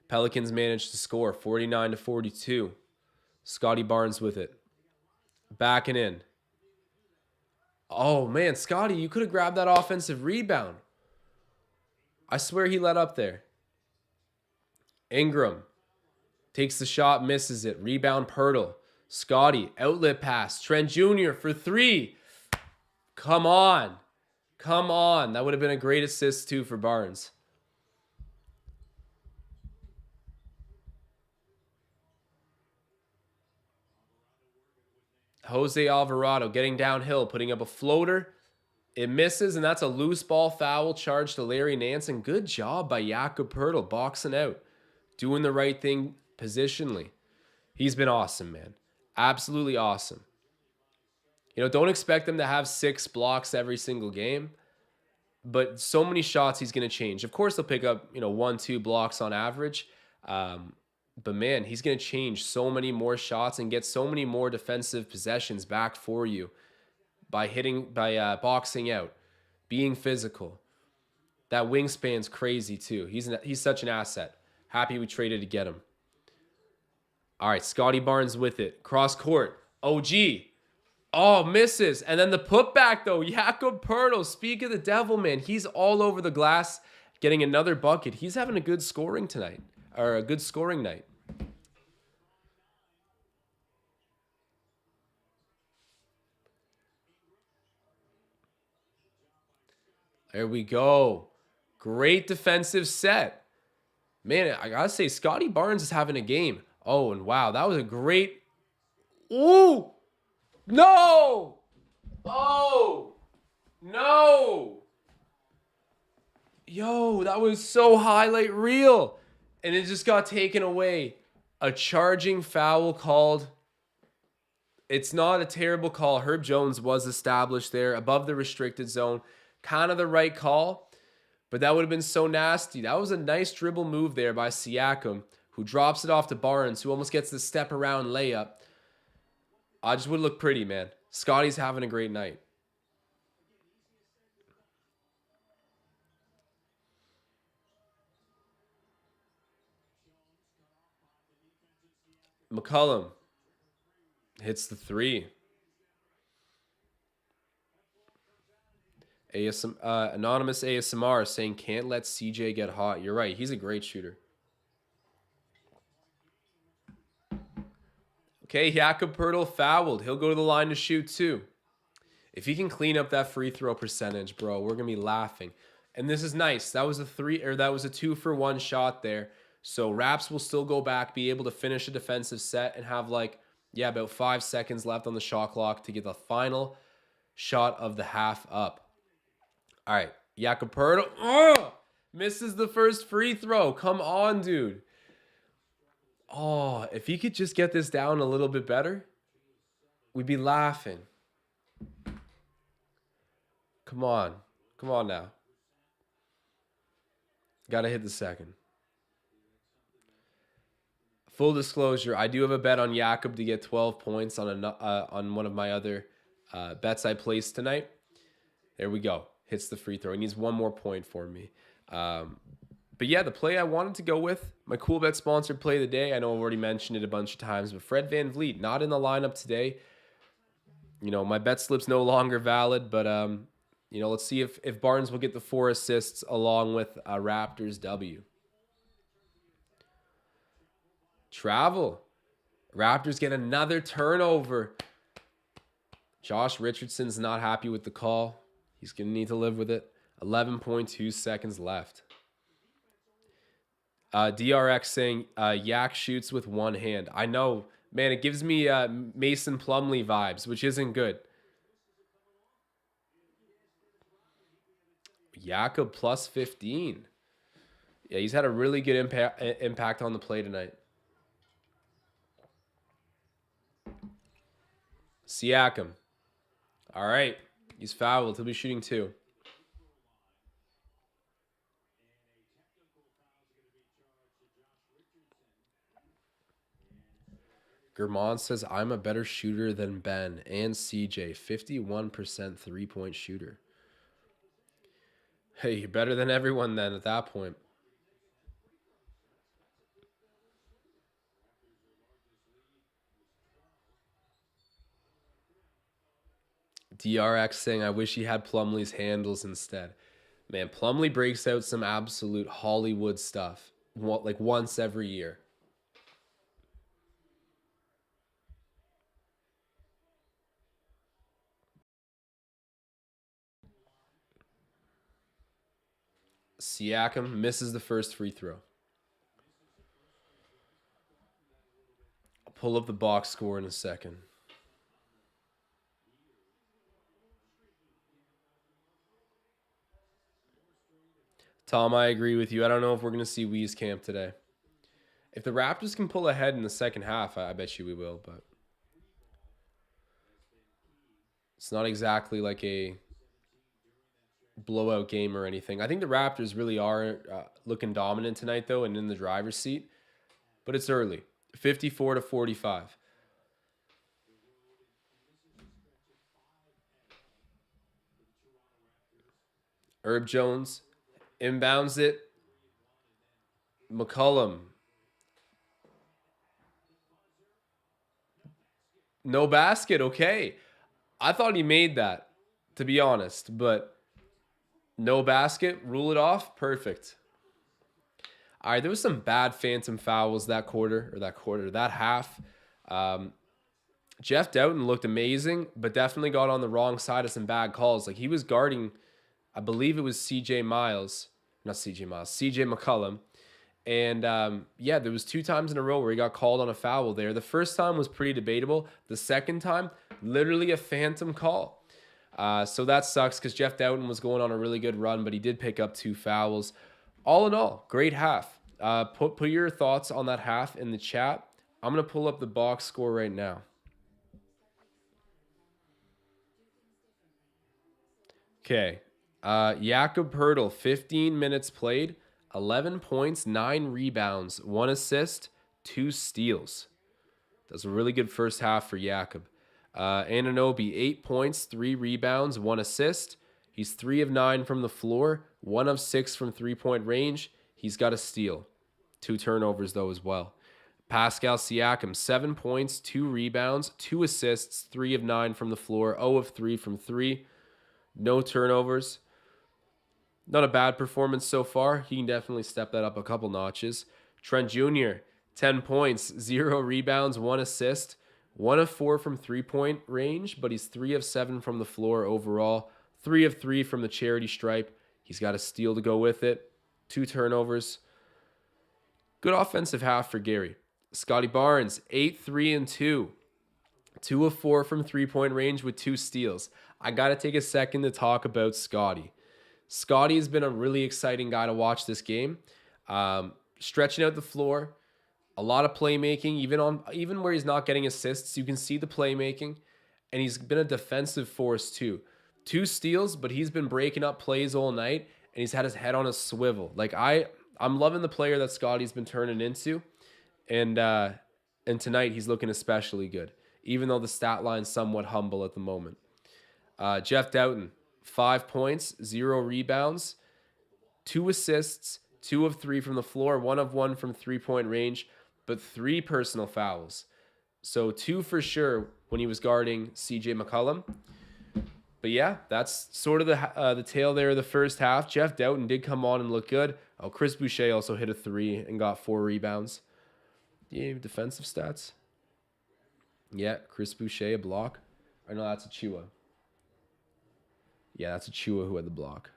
Pelicans managed to score 49-42. Scotty Barnes with it. Backing in. Oh, man, Scotty, you could have grabbed that offensive rebound. I swear he let up there. Ingram takes the shot, misses it. Rebound, Purtle. Scotty, outlet pass. Trent Jr. for 3. Come on. Come on. That would have been a great assist, too, for Barnes. Jose Alvarado getting downhill, putting up a floater. It misses, and that's a loose ball foul charge to Larry Nance. And good job by Jakob Purtle, boxing out. Doing the right thing positionally. He's been awesome, man. Absolutely awesome. You know, don't expect him to have 6 blocks every single game. But so many shots he's going to change. Of course, he'll pick up, 1-2 blocks on average. But man, he's going to change so many more shots and get so many more defensive possessions back for you by boxing out, being physical. That wingspan's crazy too. He's such an asset. Happy we traded to get him. All right, Scotty Barnes with it. Cross court. OG. Oh, misses. And then the putback though. Jakob Purtle. Speak of the devil, man. He's all over the glass getting another bucket. He's having a good scoring tonight. Or a good scoring night. There we go. Great defensive set. Man, I gotta say, Scotty Barnes is having a game. Oh, and wow, that was a great... Ooh! No! Oh! No! Yo, that was so highlight reel. And it just got taken away. A charging foul called. It's not a terrible call. Herb Jones was established there above the restricted zone. Kind of the right call, but that would have been so nasty. That was a nice dribble move there by Siakam, who drops it off to Barnes, who almost gets the step around layup. I just would look pretty, man. Scotty's having a great night. McCollum hits the three. Anonymous ASMR saying can't let CJ get hot. You're right. He's a great shooter. Okay, Jakob Purtle fouled. He'll go to the line to shoot too. If he can clean up that free throw percentage, bro, we're gonna be laughing. And this is nice. That was a 2-for-1 shot there. So Raps will still go back, be able to finish a defensive set, and have about 5 seconds left on the shot clock to get the final shot of the half up. All right, Jakob Purtle misses the first free throw. Come on, dude. Oh, if he could just get this down a little bit better, we'd be laughing. Come on. Come on now. Got to hit the second. Full disclosure, I do have a bet on Jakob to get 12 points on one of my other bets I placed tonight. There we go. Hits the free throw. He needs one more point for me. But yeah, the play I wanted to go with, my Cool Bet sponsored play of the day. I know I've already mentioned it a bunch of times, but Fred VanVleet, not in the lineup today. You know, my bet slip's no longer valid, but let's see if Barnes will get the 4 assists along with a Raptors W. Travel. Raptors get another turnover. Josh Richardson's not happy with the call. He's going to need to live with it. 11.2 seconds left. DRX saying Yak shoots with one hand. I know, man, it gives me Mason Plumlee vibes, which isn't good. Jakob plus 15. Yeah, he's had a really good impact on the play tonight. Siakam. All right. He's fouled. He'll be shooting 2. Germont says, I'm a better shooter than Ben and CJ. 51% three-point shooter. Hey, you're better than everyone then at that point. DRX saying, I wish he had Plumlee's handles instead. Man, Plumlee breaks out some absolute Hollywood stuff. Like once every year. Siakam misses the first free throw. I'll pull up the box score in a second. Tom, I agree with you. I don't know if we're going to see Wieskamp today. If the Raptors can pull ahead in the second half, I bet you we will, but it's not exactly like a blowout game or anything. I think the Raptors really are looking dominant tonight, though, and in the driver's seat, but it's early. 54-45. Herb Jones inbounds it. McCollum. No basket. Okay. I thought he made that, to be honest, but no basket. Rule it off. Perfect. All right. There was some bad phantom fouls that half. Jeff Dowtin looked amazing, but definitely got on the wrong side of some bad calls. Like he was guarding, I believe it was CJ McCollum. And there was 2 times in a row where he got called on a foul there. The first time was pretty debatable. The second time, literally a phantom call. So that sucks because Jeff Dowtin was going on a really good run, but he did pick up 2 fouls. All in all, great half. Put your thoughts on that half in the chat. I'm going to pull up the box score right now. Okay. Jakob Purtle, 15 minutes played, 11 points, 9 rebounds, 1 assist, 2 steals. That's a really good first half for Jakob. Anunoby, 8 points, 3 rebounds, 1 assist. He's 3 of 9 from the floor, 1 of 6 from three-point range. He's got a steal. 2 turnovers, though, as well. Pascal Siakam, 7 points, 2 rebounds, 2 assists, 3 of 9 from the floor, 0 of 3 from 3. No turnovers. Not a bad performance so far. He can definitely step that up a couple notches. Trent Jr., 10 points, 0 rebounds, 1 assist, 1 of 4 from three-point range, but he's 3 of 7 from the floor overall, 3 of 3 from the charity stripe. He's got a steal to go with it, 2 turnovers. Good offensive half for Gary. Scotty Barnes, 8, 3, and 2. 2 of 4 from three-point range with 2 steals. I got to take a second to talk about Scotty. Scotty has been a really exciting guy to watch this game. Stretching out the floor, a lot of playmaking, even where he's not getting assists, you can see the playmaking, and he's been a defensive force too. 2 steals, but he's been breaking up plays all night, and he's had his head on a swivel. Like I'm loving the player that Scotty's been turning into, and tonight he's looking especially good, even though the stat line's somewhat humble at the moment. Jeff Dowtin, 5 points, 0 rebounds, 2 assists, 2 of 3 from the floor, 1 of 1 from three-point range, but 3 personal fouls. So 2 for sure when he was guarding CJ McCollum. But yeah, that's sort of the tail there of the first half. Jeff Dowtin did come on and look good. Oh, Chris Boucher also hit a 3 and got 4 rebounds. Yeah, defensive stats. Yeah, Chris Boucher, a block. I know that's Achua. Yeah, that's Achua who had the block.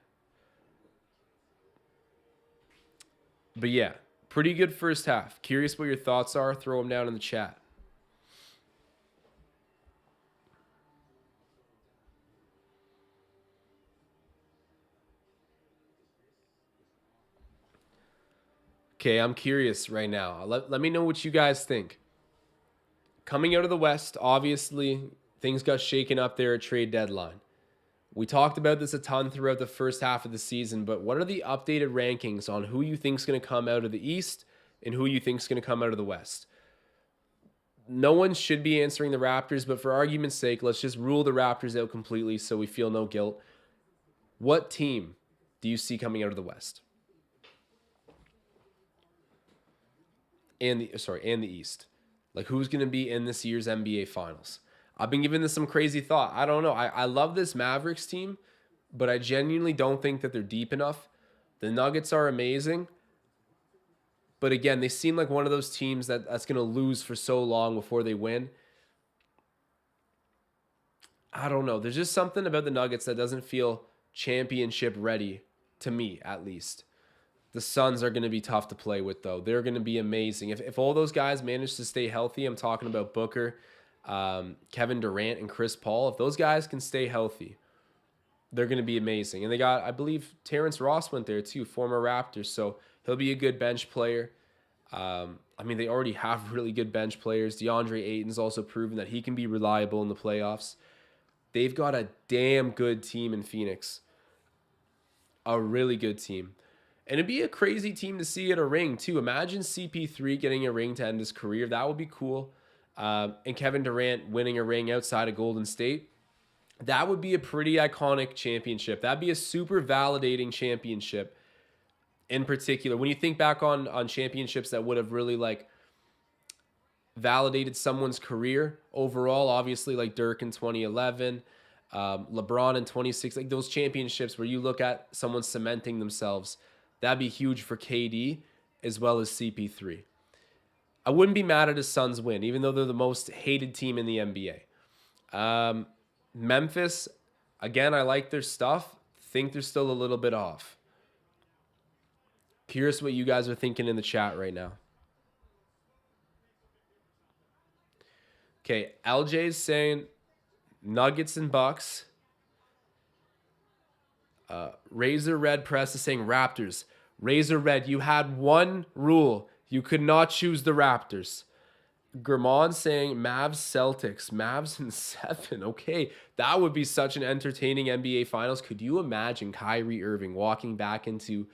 But yeah, pretty good first half. Curious what your thoughts are. Throw them down in the chat. Okay, I'm curious right now. Let me know what you guys think. Coming out of the West, obviously, things got shaken up there at trade deadline. We talked about this a ton throughout the first half of the season, but what are the updated rankings on who you think is going to come out of the East and who you think is going to come out of the West? No one should be answering the Raptors, but for argument's sake, let's just rule the Raptors out completely so we feel no guilt. What team do you see coming out of the West? And the East. Like, who's going to be in this year's NBA Finals? I've been giving this some crazy thought. I don't know. I love this Mavericks team, but I genuinely don't think that they're deep enough. The Nuggets are amazing. But again, they seem like one of those teams that's going to lose for so long before they win. I don't know. There's just something about the Nuggets that doesn't feel championship ready, to me at least. The Suns are going to be tough to play with, though. They're going to be amazing. If all those guys manage to stay healthy, I'm talking about Booker, Kevin Durant, and Chris Paul. If those guys can stay healthy, they're going to be amazing. And they got, I believe, Terrence Ross went there too, former Raptors. So he'll be a good bench player. I mean, they already have really good bench players. DeAndre Ayton's also proven that he can be reliable in the playoffs. They've got a damn good team in Phoenix. A really good team. And it'd be a crazy team to see at a ring, too. Imagine CP3 getting a ring to end his career. That would be cool. And Kevin Durant winning a ring outside of Golden State. That would be a pretty iconic championship. That'd be a super validating championship in particular. When you think back on championships that would have really, like, validated someone's career overall, obviously, like Dirk in 2011, LeBron in 2016, like those championships where you look at someone cementing themselves. That'd be huge for KD as well as CP3. I wouldn't be mad at a Suns win, even though they're the most hated team in the NBA. Memphis, again, I like their stuff. Think they're still a little bit off. Curious what you guys are thinking in the chat right now. Okay, LJ's saying Nuggets and Bucks. Razor Red Press is saying Raptors. Razor Red, you had one rule. You could not choose the Raptors. Germán saying Mavs Celtics. Mavs in 7. Okay, that would be such an entertaining NBA Finals. Could you imagine Kyrie Irving walking back into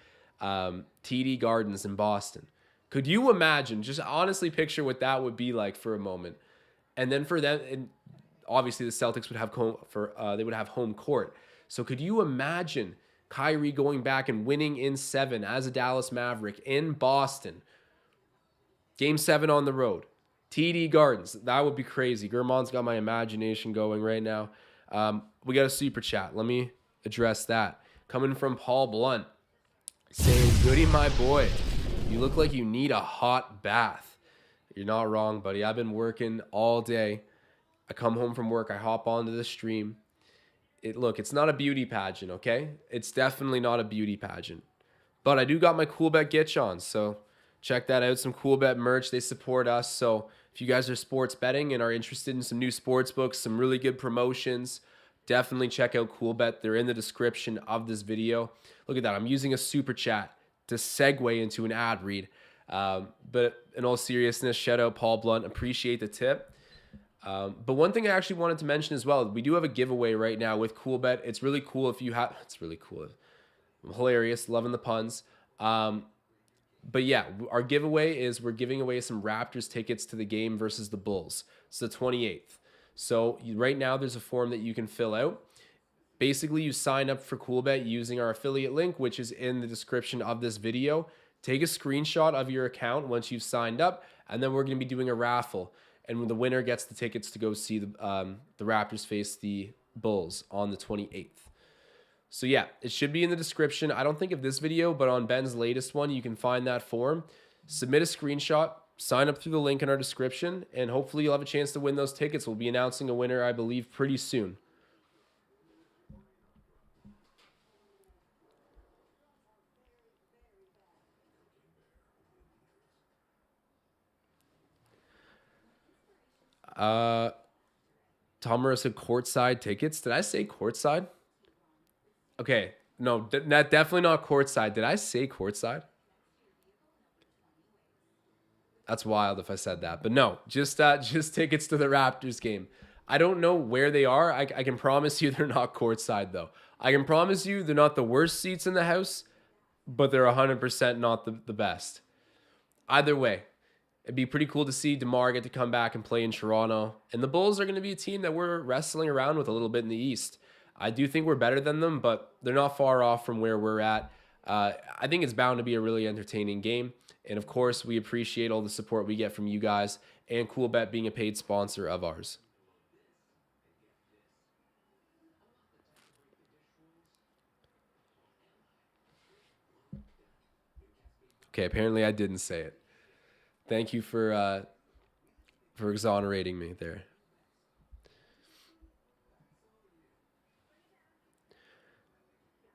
TD Gardens in Boston? Could you imagine? Just honestly picture what that would be like for a moment. And then for them, and obviously the Celtics would have they would have home court. So could you imagine Kyrie going back and winning in 7 as a Dallas Maverick in Boston? Game 7 on the road. TD Gardens. That would be crazy. Germán's got my imagination going right now. We got a super chat. Let me address that. Coming from Paul Blunt. Saying, Goody, my boy, you look like you need a hot bath. You're not wrong, buddy. I've been working all day. I come home from work. I hop onto the stream. Look, it's not a beauty pageant, okay? It's definitely not a beauty pageant. But I do got my CoolBet Gitch on, so check that out. Some CoolBet merch. They support us. So if you guys are sports betting and are interested in some new sports books, some really good promotions, definitely check out CoolBet. They're in the description of this video. Look at that. I'm using a super chat to segue into an ad read. But in all seriousness, shout out Paul Blunt. Appreciate the tip. But one thing I actually wanted to mention as well, we do have a giveaway right now with CoolBet. It's really cool if you have, it's really cool. I'm hilarious, loving the puns. But yeah, our giveaway is we're giving away some Raptors tickets to the game versus the Bulls. It's the 28th. So right now there's a form that you can fill out. Basically, you sign up for CoolBet using our affiliate link, which is in the description of this video. Take a screenshot of your account once you've signed up, and then we're going to be doing a raffle. And the winner gets the tickets to go see the Raptors face the Bulls on the 28th. So yeah, it should be in the description. I don't think of this video, but on Ben's latest one, you can find that form. Submit a screenshot, sign up through the link in our description, and hopefully you'll have a chance to win those tickets. We'll be announcing a winner, I believe, pretty soon. Tomura said courtside tickets. Did I say courtside? Okay, no, definitely not courtside. Did I say courtside? That's wild if I said that, but no, just tickets to the Raptors game. I don't know where they are. I can promise you they're not courtside though. I can promise you they're not the worst seats in the house, but they're 100% not the best. Either way, it'd be pretty cool to see DeMar get to come back and play in Toronto. And the Bulls are going to be a team that we're wrestling around with a little bit in the East. I do think we're better than them, but they're not far off from where we're at. I think it's bound to be a really entertaining game. And of course, we appreciate all the support we get from you guys and CoolBet being a paid sponsor of ours. Okay, apparently I didn't say it. Thank you for exonerating me there.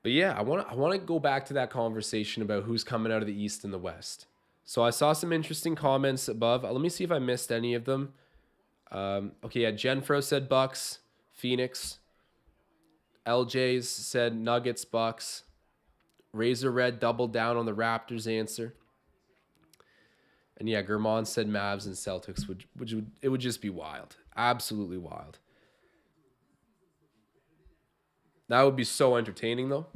But yeah, I want to go back to that conversation about who's coming out of the East and the West. So I saw some interesting comments above. Let me see if I missed any of them. Okay, yeah, Jenfro said Bucks, Phoenix. LJ's said Nuggets, Bucks. Razor Red doubled down on the Raptors answer. And yeah, Germán said Mavs and Celtics, it would just be wild. Absolutely wild. That would be so entertaining, though.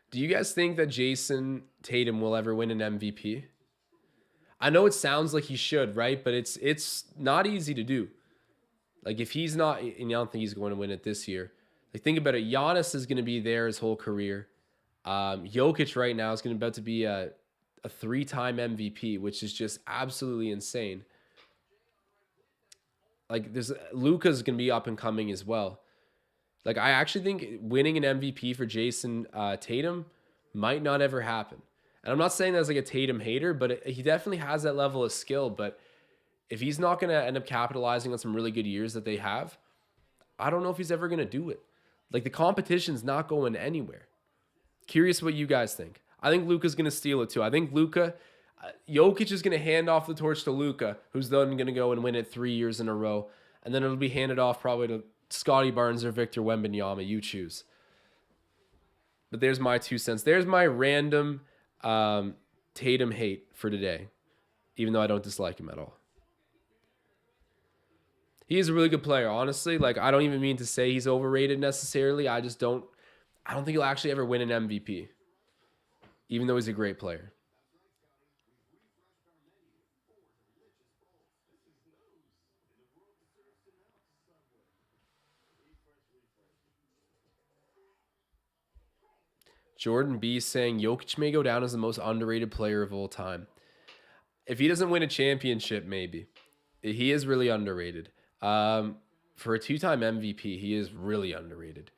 Do you guys think that Jason Tatum will ever win an MVP? I know it sounds like he should, right? But it's not easy to do. Like, if he's not, and I don't think he's going to win it this year. Like, think about it. Giannis is going to be there his whole career. Jokic right now is going to about to be a 3-time MVP, which is just absolutely insane. Like, Luka's going to be up and coming as well. Like, I actually think winning an MVP for Jason Tatum might not ever happen. And I'm not saying that's like a Tatum hater, but he definitely has that level of skill. But if he's not going to end up capitalizing on some really good years that they have, I don't know if he's ever going to do it. Like, the competition's not going anywhere. Curious what you guys think. I think Luka's going to steal it too. I think Jokic is going to hand off the torch to Luka, who's then going to go and win it 3 years in a row. And then it'll be handed off probably to Scotty Barnes or Victor Wembanyama, you choose. But there's my 2 cents. There's my random Tatum hate for today, even though I don't dislike him at all. He is a really good player, honestly. Like, I don't even mean to say he's overrated necessarily. I don't think he'll actually ever win an MVP, even though he's a great player. Jordan B saying Jokic may go down as the most underrated player of all time. If he doesn't win a championship, maybe. He is really underrated. For a 2-time MVP, he is really underrated.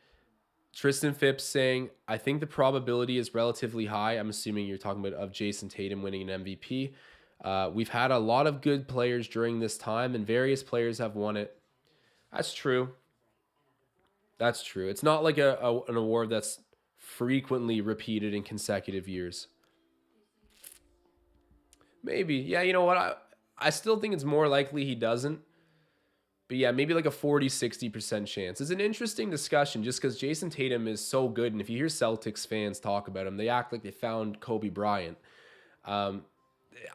Tristan Phipps saying, I think the probability is relatively high. I'm assuming you're talking about of Jason Tatum winning an MVP. We've had a lot of good players during this time, and various players have won it. That's true. That's true. It's not like an award that's frequently repeated in consecutive years. Maybe. Yeah, you know what? I still think it's more likely he doesn't. But yeah, maybe like a 40-60% chance. It's an interesting discussion just because Jason Tatum is so good. And if you hear Celtics fans talk about him, they act like they found Kobe Bryant. I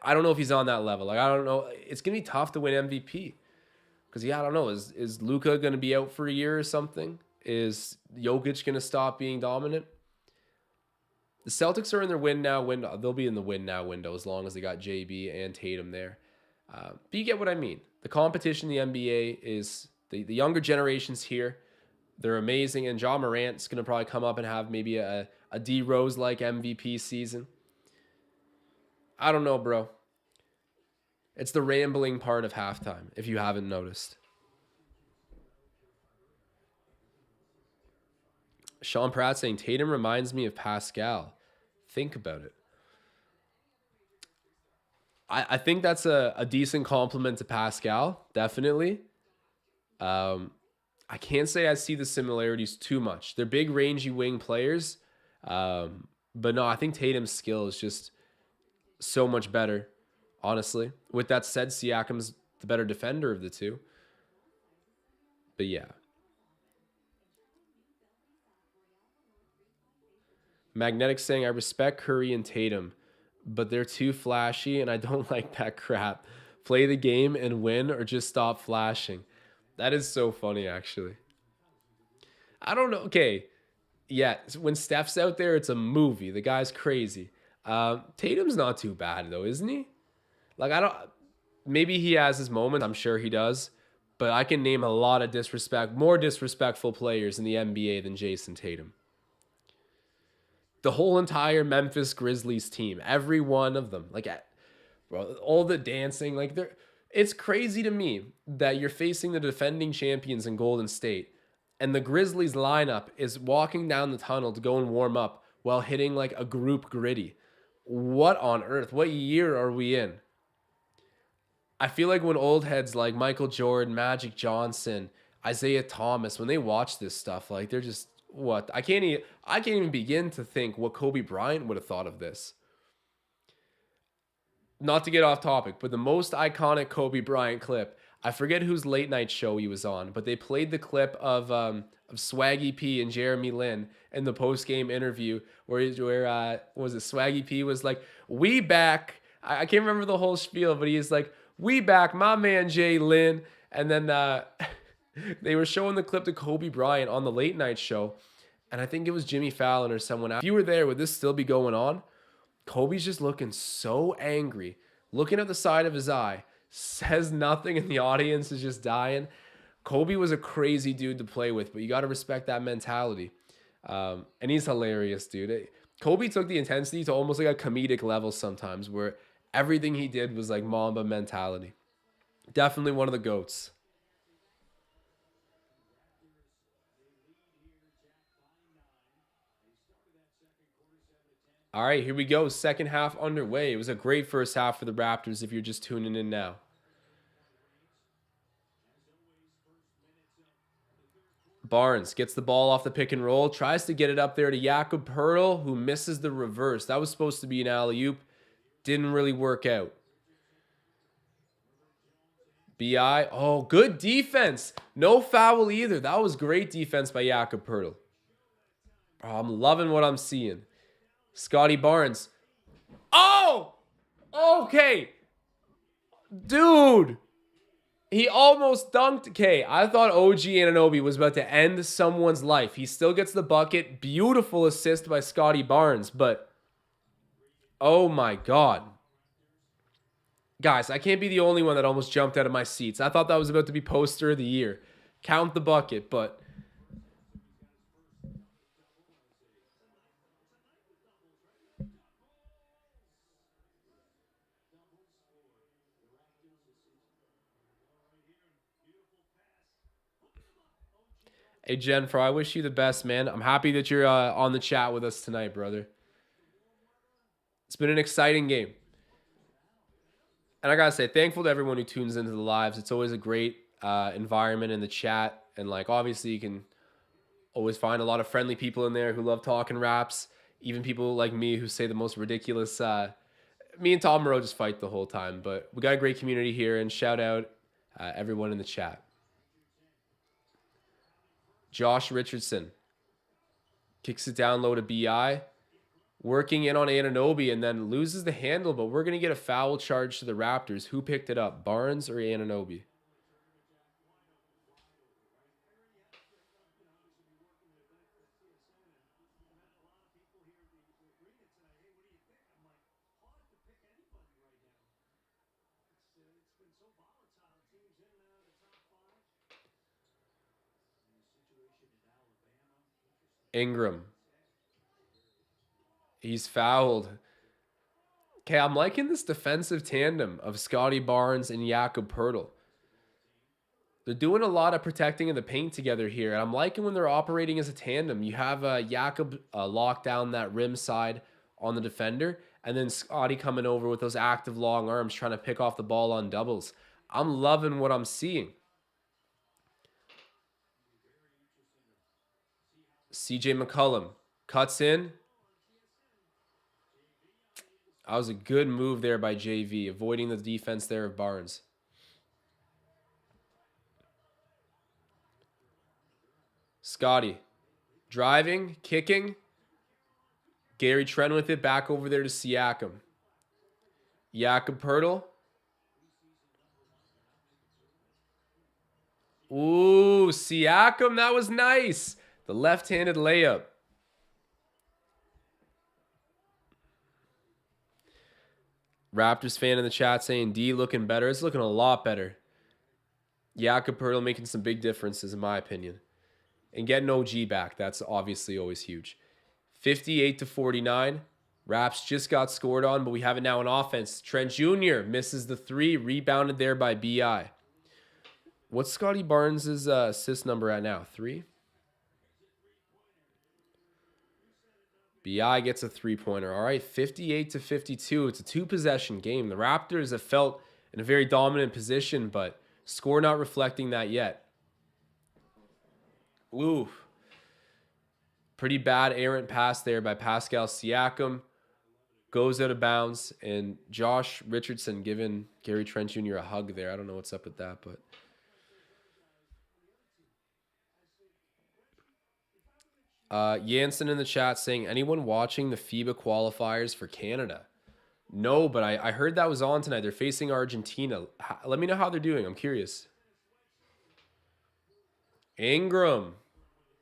don't know if he's on that level. Like, I don't know. It's going to be tough to win MVP. Because, yeah, I don't know. Is Luka going to be out for a year or something? Is Jokic going to stop being dominant? The Celtics are in their win now window. They'll be in the win now window as long as they got JB and Tatum there. But you get what I mean. The competition in the NBA is the younger generations here. They're amazing. And Ja Morant's going to probably come up and have maybe a D Rose-like MVP season. I don't know, bro. It's the rambling part of halftime, if you haven't noticed. Sean Pratt saying, Tatum reminds me of Pascal. Think about it. I think that's a decent compliment to Pascal, definitely. I can't say I see the similarities too much. They're big, rangy wing players. But no, I think Tatum's skill is just so much better, honestly. With that said, Siakam's the better defender of the two. But yeah. Magnetic saying, I respect Curry and Tatum, but they're too flashy and I don't like that crap. Play the game and win or just stop flashing. That is so funny, actually. I don't know. Okay. Yeah, when Steph's out there, it's a movie. The guy's crazy. Tatum's not too bad, though, isn't he? Like, I don't... Maybe he has his moments. I'm sure he does. But I can name a lot of more disrespectful players in the NBA than Jason Tatum. The whole entire Memphis Grizzlies team, every one of them, like, bro, all the dancing, like, it's crazy to me that you're facing the defending champions in Golden State, and the Grizzlies lineup is walking down the tunnel to go and warm up while hitting like a group gritty. What on earth? What year are we in? I feel like when old heads like Michael Jordan, Magic Johnson, Isaiah Thomas, when they watch this stuff, like they're just, what? I can't even begin to think what Kobe Bryant would have thought of this. Not to get off topic, but the most iconic Kobe Bryant clip, I forget whose late night show he was on, but they played the clip of Swaggy P and Jeremy Lin in the post-game interview where was it Swaggy P was like, we back. I can't remember the whole spiel, but he's like, we back, my man Jay Lin. And then they were showing the clip to Kobe Bryant on the late night show. And I think it was Jimmy Fallon or someone else. If you were there, would this still be going on? Kobe's just looking so angry, looking at the side of his eye, says nothing, and the audience is just dying. Kobe was a crazy dude to play with, but you got to respect that mentality. And he's hilarious, dude. Kobe took the intensity to almost like a comedic level sometimes, where everything he did was like Mamba mentality. Definitely one of the GOATs. All right, here we go. Second half underway. It was a great first half for the Raptors if you're just tuning in now. Barnes gets the ball off the pick and roll, tries to get it up there to Jakob Purtle, who misses the reverse. That was supposed to be an alley-oop. Didn't really work out. BI. Oh, good defense. No foul either. That was great defense by Jakob Purtle. Oh, I'm loving what I'm seeing. Scotty Barnes. Oh! Okay. Dude. He almost dunked. Okay, I thought OG Anunoby was about to end someone's life. He still gets the bucket. Beautiful assist by Scotty Barnes, but oh my God. Guys, I can't be the only one that almost jumped out of my seats. I thought that was about to be poster of the year. Count the bucket, but hey, Jennifer, I wish you the best, man. I'm happy that you're on the chat with us tonight, brother. It's been an exciting game. And I got to say, thankful to everyone who tunes into the lives. It's always a great environment in the chat. And, like, obviously you can always find a lot of friendly people in there who love talking raps. Even people like me who say the most ridiculous. Me and Tom Moreau just fight the whole time. But we got a great community here. And shout out everyone in the chat. Josh Richardson kicks it down low to BI. Working in on Anunoby and then loses the handle. But we're going to get a foul charge to the Raptors. Who picked it up? Barnes or Anunoby? Ingram. He's fouled. Okay, I'm liking this defensive tandem of Scotty Barnes and Jakob Purtle. They're doing a lot of protecting in the paint together here. And I'm liking when they're operating as a tandem. You have Jakob lock down that rim side on the defender. And then Scotty coming over with those active long arms trying to pick off the ball on doubles. I'm loving what I'm seeing. CJ McCollum cuts in. That was a good move there by JV, avoiding the defense there of Barnes. Scotty driving, kicking. Gary Trent with it, back over there to Siakam. Jakob Purtle. Ooh, Siakam, that was nice. The left-handed layup. Raptors fan in the chat saying D looking better. It's looking a lot better. Jakob Purtle making some big differences in my opinion. And getting OG back, that's obviously always huge. 58-49. Raps just got scored on, but we have it now in offense. Trent Jr. misses the three, rebounded there by BI. What's Scotty Barnes' assist number at now? 3? BI gets a three-pointer. All right, 58-52. It's a two-possession game. The Raptors have felt in a very dominant position, but score not reflecting that yet. Ooh. Pretty bad errant pass there by Pascal Siakam. Goes out of bounds, and Josh Richardson giving Gary Trent Jr. a hug there. I don't know what's up with that, but... Jansen in the chat saying, anyone watching the FIBA qualifiers for Canada? No, but I heard that was on tonight. They're facing Argentina. Let me know how they're doing. I'm curious. Ingram.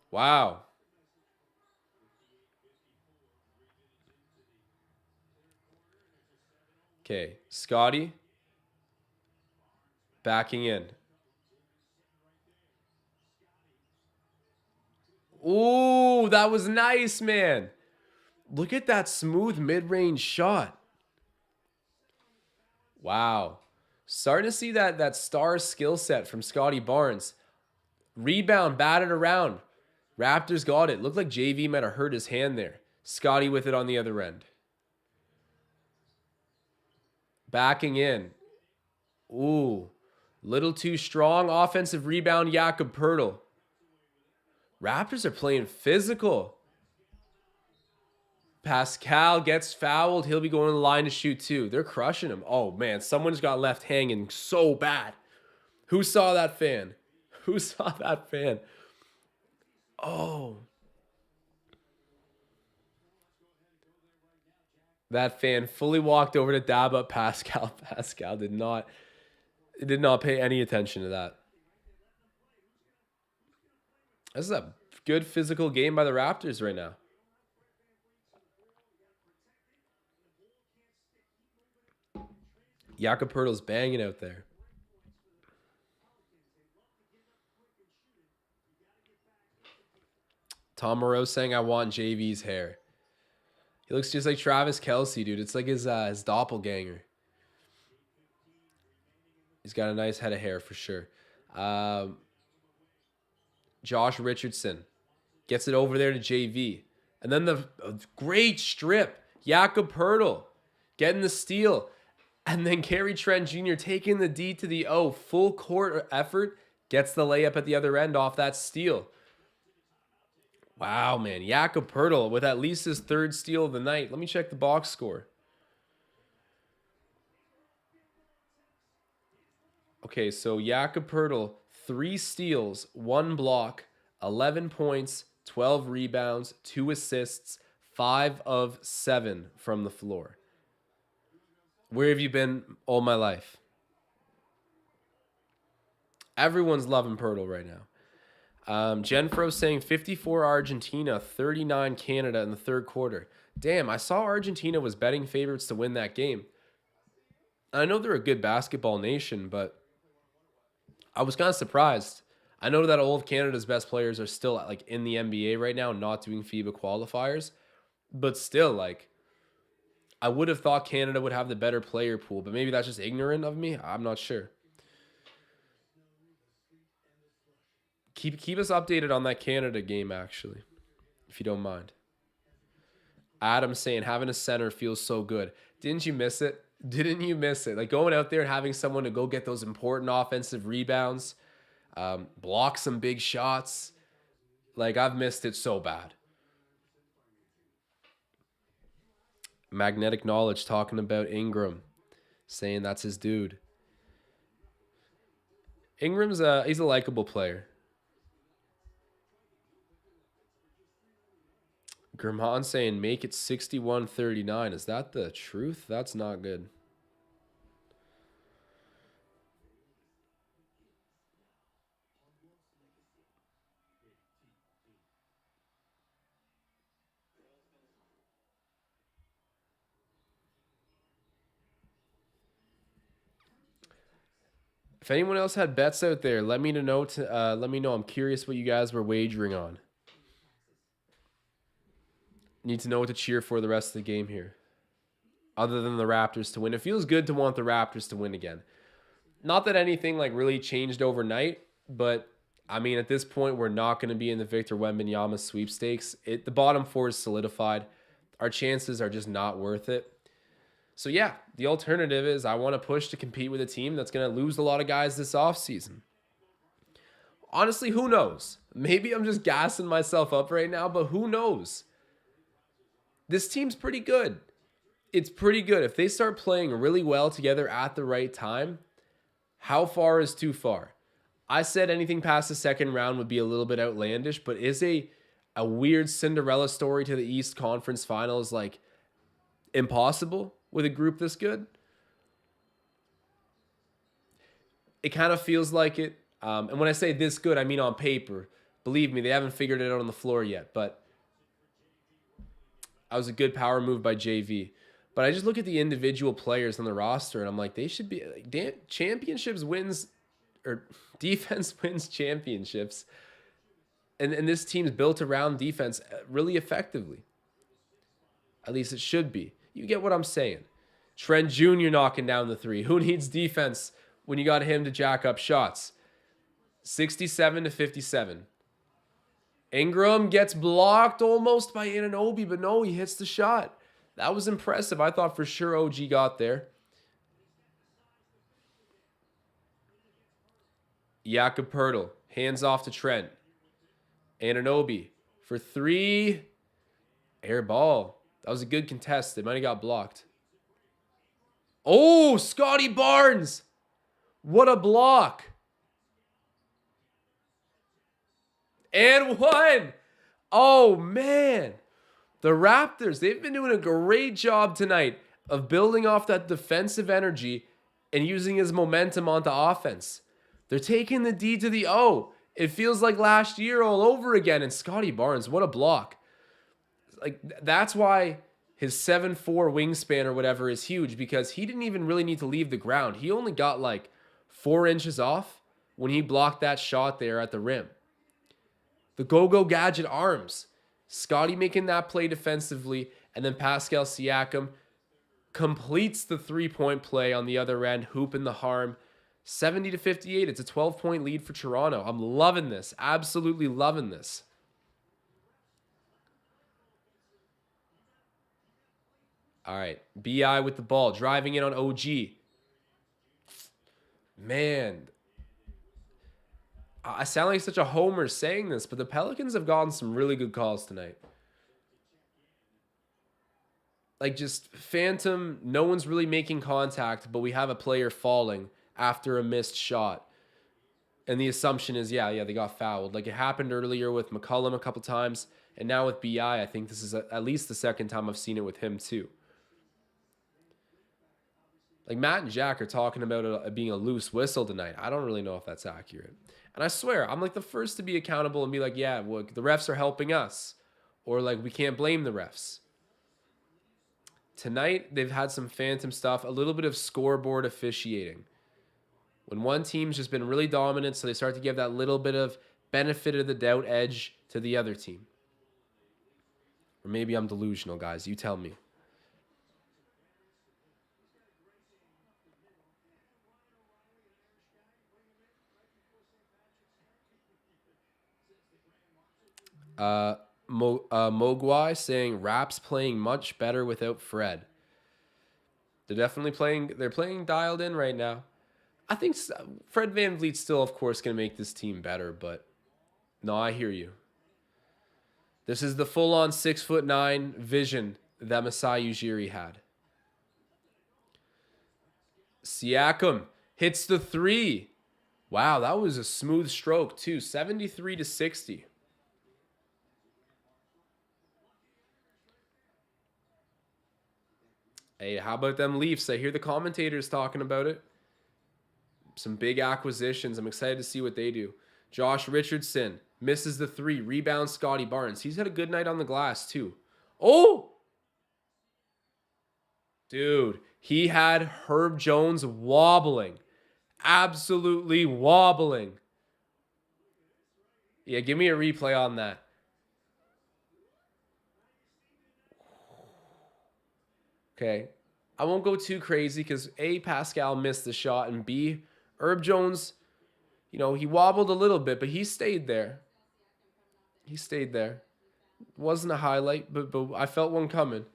Wow. Okay, Scotty. Backing in. Ooh, that was nice, man. Look at that smooth mid-range shot. Wow. Starting to see that star skill set from Scotty Barnes. Rebound, batted around. Raptors got it. Looked like JV might have hurt his hand there. Scotty with it on the other end. Backing in. Ooh. Little too strong. Offensive rebound, Jakob Purtle. Raptors are playing physical. Pascal gets fouled. He'll be going to the line to shoot too. They're crushing him. Oh, man. Someone's got left hanging so bad. Who saw that fan? Who saw that fan? Oh. That fan fully walked over to dab up Pascal. Pascal did not pay any attention to that. This is a good physical game by the Raptors right now. Jakob Purtle's banging out there. Tom Moreau saying, I want JV's hair. He looks just like Travis Kelce, dude. It's like his doppelganger. He's got a nice head of hair for sure. Josh Richardson gets it over there to JV. And then the great strip. Jakob Purtle getting the steal. And then Gary Trent Jr. taking the D to the O. Full court effort. Gets the layup at the other end off that steal. Wow, man. Jakob Purtle with at least his third steal of the night. Let me check the box score. Okay, so Jakob Purtle, 3 steals, 1 block, 11 points, 12 rebounds, 2 assists, 5 of 7 from the floor. Where have you been all my life? Everyone's loving Purtle right now. Genfro saying 54 Argentina, 39 Canada in the third quarter. Damn, I saw Argentina was betting favorites to win that game. I know they're a good basketball nation, but I was kind of surprised. I know that all of Canada's best players are still like in the NBA right now, not doing FIBA qualifiers, but still, like, I would have thought Canada would have the better player pool, but maybe that's just ignorant of me. I'm not sure. Keep us updated on that Canada game, actually, if you don't mind. Adam saying having a center feels so good. Didn't you miss it? Didn't you miss it? Like going out there and having someone to go get those important offensive rebounds, block some big shots. Like, I've missed it so bad. Magnetic Knowledge talking about Ingram, saying that's his dude. Ingram's he's a likable player. Gurman saying make it 61-39. Is that the truth? That's not good. If anyone else had bets out there, let me know. Let me know. I'm curious what you guys were wagering on. Need to know what to cheer for the rest of the game here. Other than the Raptors to win. It feels good to want the Raptors to win again. Not that anything like really changed overnight, but I mean, at this point, we're not going to be in the Victor Wembanyama sweepstakes. The bottom 4 is solidified. Our chances are just not worth it. So yeah, the alternative is I want to push to compete with a team that's going to lose a lot of guys this offseason. Honestly, who knows? Maybe I'm just gassing myself up right now, but who knows? This team's pretty good. It's pretty good. If they start playing really well together at the right time, how far is too far? I said anything past the second round would be a little bit outlandish, but is a weird Cinderella story to the East Conference Finals like impossible with a group this good? It kind of feels like it. And when I say this good, I mean on paper. Believe me, they haven't figured it out on the floor yet, but that was a good power move by JV. But I just look at the individual players on the roster, and I'm like, they should be like, championships wins, or defense wins championships. And this team's built around defense really effectively. At least it should be. You get what I'm saying. Trent Jr. knocking down the 3. Who needs defense when you got him to jack up shots? 67-57. Ingram gets blocked almost by Anunoby, but no, he hits the shot. That was impressive. I thought for sure OG got there. Jakob Purtle, hands off to Trent. Anunoby for 3. Air ball. That was a good contest. They might have got blocked. Oh, Scotty Barnes. What a block. And one. Oh, man. The Raptors, they've been doing a great job tonight of building off that defensive energy and using his momentum onto offense. They're taking the D to the O. It feels like last year all over again. And Scotty Barnes, what a block. Like, that's why his 7'4" wingspan or whatever is huge, because he didn't even really need to leave the ground. He only got like 4 inches off when he blocked that shot there at the rim. The go-go gadget arms. Scotty making that play defensively, and then Pascal Siakam completes the three-point play on the other end, hooping the harm. 70-58. It's a 12-point lead for Toronto. I'm loving this. Absolutely loving this. All right. BI with the ball. Driving in on OG. Man. I sound like such a homer saying this, but the Pelicans have gotten some really good calls tonight. Like, just phantom, no one's really making contact, but we have a player falling after a missed shot. And the assumption is, yeah, they got fouled. Like, it happened earlier with McCollum a couple times, and now with BI, I think this is at least the second time I've seen it with him too. Like, Matt and Jack are talking about it being a loose whistle tonight. I don't really know if that's accurate. And I swear, I'm like the first to be accountable and be like, yeah, well, the refs are helping us. Or like, we can't blame the refs. Tonight, they've had some phantom stuff, a little bit of scoreboard officiating. When one team's just been really dominant, so they start to give that little bit of benefit of the doubt edge to the other team. Or maybe I'm delusional, guys. You tell me. Mogwai saying Raps playing much better without Fred. They're definitely playing. They're playing dialed in right now. I think Fred VanVleet's still, of course, going to make this team better. But no, I hear you. This is the full-on 6'9" vision that Masai Ujiri had. Siakam hits the three. Wow, that was a smooth stroke too. 73-60. Hey, how about them Leafs? I hear the commentators talking about it. Some big acquisitions. I'm excited to see what they do. Josh Richardson misses the three. Rebounds Scotty Barnes. He's had a good night on the glass too. Oh! Dude, he had Herb Jones wobbling. Absolutely wobbling. Yeah, give me a replay on that. Okay. I won't go too crazy because A, Pascal missed the shot, and B, Herb Jones, he wobbled a little bit, but he stayed there. He stayed there. Wasn't a highlight, but I felt one coming.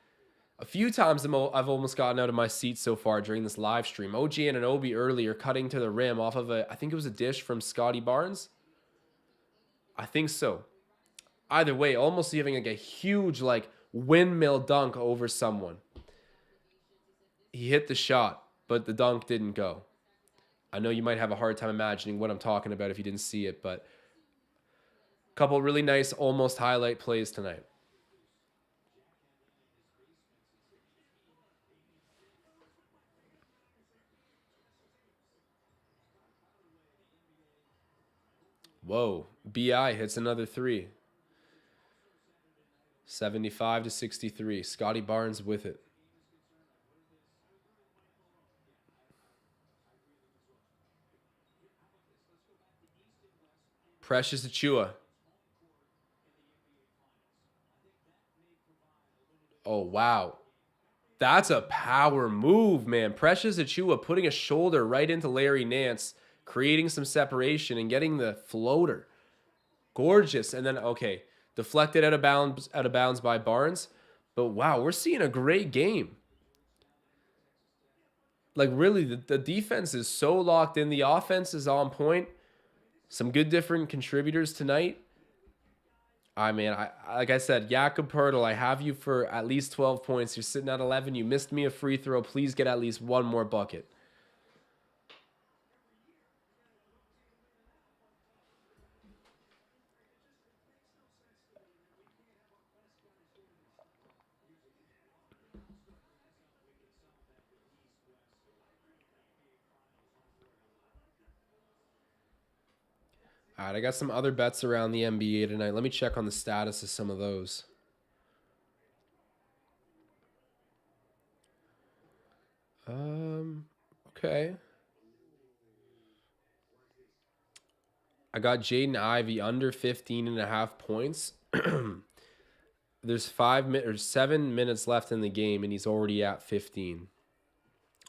A few times I've almost gotten out of my seat so far during this live stream. OG and Anunoby earlier cutting to the rim off of I think it was a dish from Scotty Barnes. I think so. Either way, almost having like a huge windmill dunk over someone. He hit the shot, but the dunk didn't go. I know you might have a hard time imagining what I'm talking about if you didn't see it, but a couple really nice almost highlight plays tonight. Whoa, BI hits another three. 75-63. Scotty Barnes with it. Precious Achiuwa. Oh, wow. That's a power move, man. Precious Achiuwa putting a shoulder right into Larry Nance, creating some separation and getting the floater. Gorgeous. And then, okay, deflected out of bounds by Barnes. But wow, we're seeing a great game. Like, really, the defense is so locked in. The offense is on point. Some good different contributors tonight. Like I said, Jakob Purtle, I have you for at least 12 points. You're sitting at 11. You missed me a free throw. Please get at least one more bucket. All right, I got some other bets around the NBA tonight. Let me check on the status of some of those. Okay. I got Jaden Ivey under 15.5 points. There's 7 minutes left in the game, and he's already at 15.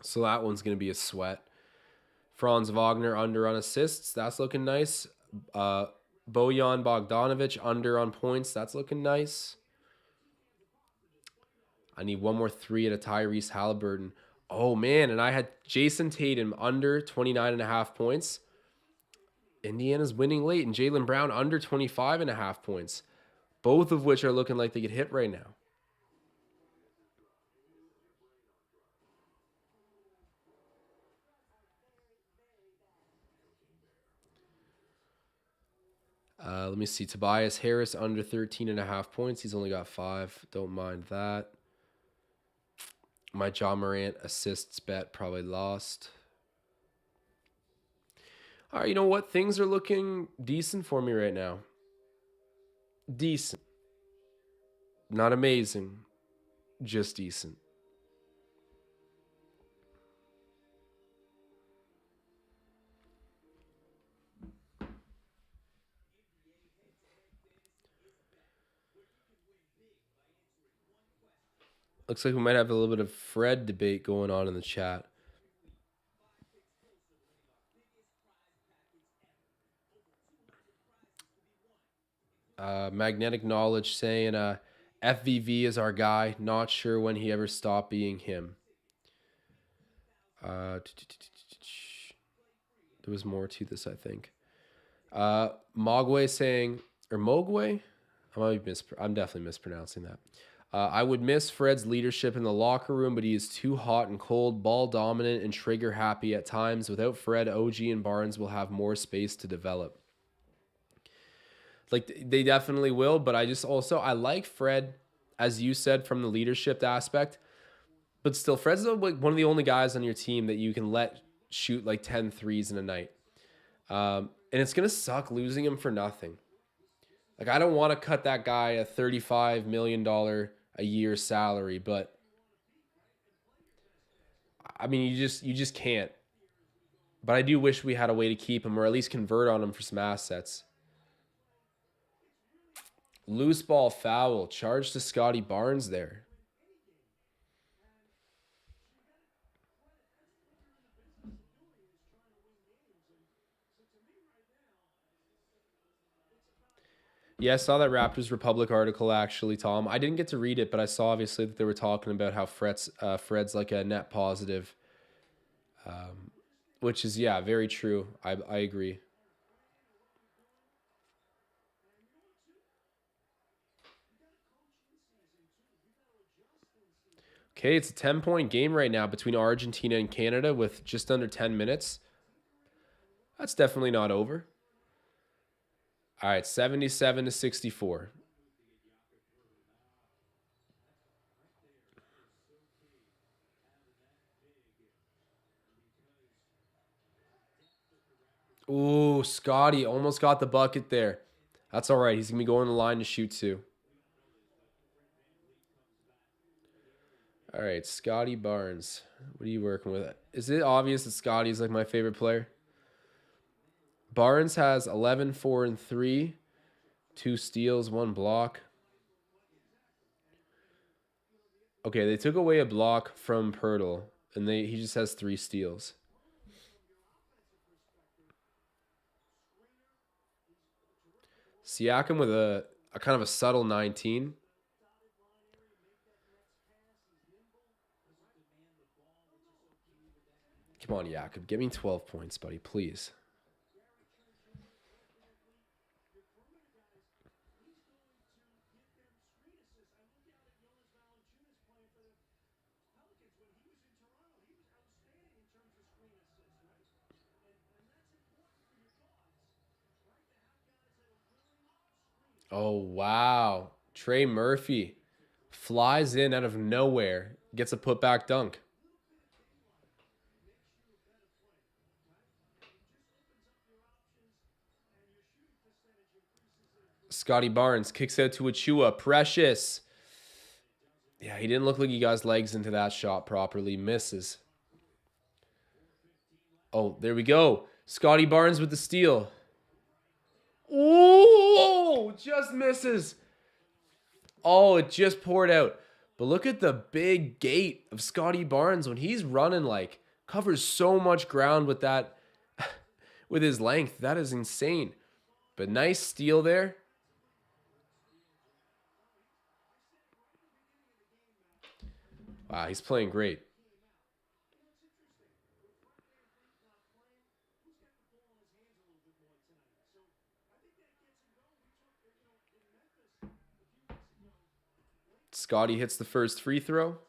So that one's going to be a sweat. Franz Wagner under on assists. That's looking nice. Bojan Bogdanovic under on points. That's looking nice. I need one more three at a Tyrese Halliburton. Oh, man. And I had Jason Tatum under 29.5 points. Indiana's winning late. And Jaylen Brown under 25.5 points. Both of which are looking like they get hit right now. Let me see. Tobias Harris under 13.5 points. He's only got 5. Don't mind that. My John Morant assists bet probably lost. All right, you know what? Things are looking decent for me right now. Decent. Not amazing. Just decent. Looks like we might have a little bit of Fred debate going on in the chat. Magnetic Knowledge saying FVV is our guy. Not sure when he ever stopped being him. There was more to this, I think. Mogwai saying, or Mogwai? I'm definitely mispronouncing that. I would miss Fred's leadership in the locker room, but he is too hot and cold, ball dominant, and trigger happy at times. Without Fred, OG and Barnes will have more space to develop. Like, they definitely will, but I like Fred, as you said, from the leadership aspect. But still, Fred's like one of the only guys on your team that you can let shoot like 10 threes in a night. And it's going to suck losing him for nothing. Like, I don't want to cut that guy a $35 million a year salary, but I mean, you just can't. But I do wish we had a way to keep him or at least convert on him for some assets. Loose ball foul. Charge to Scotty Barnes there. Yeah, I saw that Raptors Republic article actually, Tom. I didn't get to read it, but I saw obviously that they were talking about how Fred's like a net positive, which is, yeah, very true. I agree. Okay, it's a 10-point game right now between Argentina and Canada with just under 10 minutes. That's definitely not over. All right, 77-64. Ooh, Scotty almost got the bucket there. That's all right. He's going to be going to the line to shoot too. All right, Scotty Barnes. What are you working with? Is it obvious that Scotty's like my favorite player? Barnes has 11, 4, and 3. 2 steals, 1 block. Okay, they took away a block from Purtle, and he just has 3 steals. Siakam with a kind of a subtle 19. Come on, Jakob. Give me 12 points, buddy, please. Oh, wow. Trey Murphy flies in out of nowhere, gets a putback dunk. Scotty Barnes kicks out to Achua. Precious. Yeah, he didn't look like he got his legs into that shot properly. Misses. Oh, there we go. Scotty Barnes with the steal. Oh, just misses. Oh, it just poured out. But look at the big gate of Scotty Barnes when he's running, like, covers so much ground with that, with his length. That is insane. But nice steal there. Wow, he's playing great. Scotty hits the first free throw.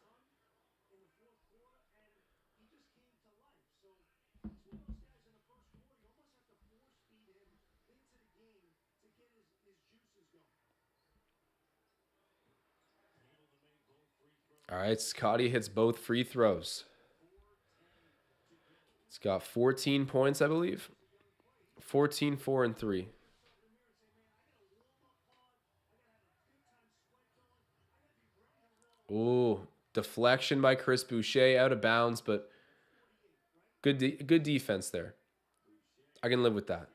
All right, Scotty hits both free throws. He's got 14 points, I believe. 14, 4, and 3. Ooh, deflection by Chris Boucher, out of bounds, but good defense there. I can live with that.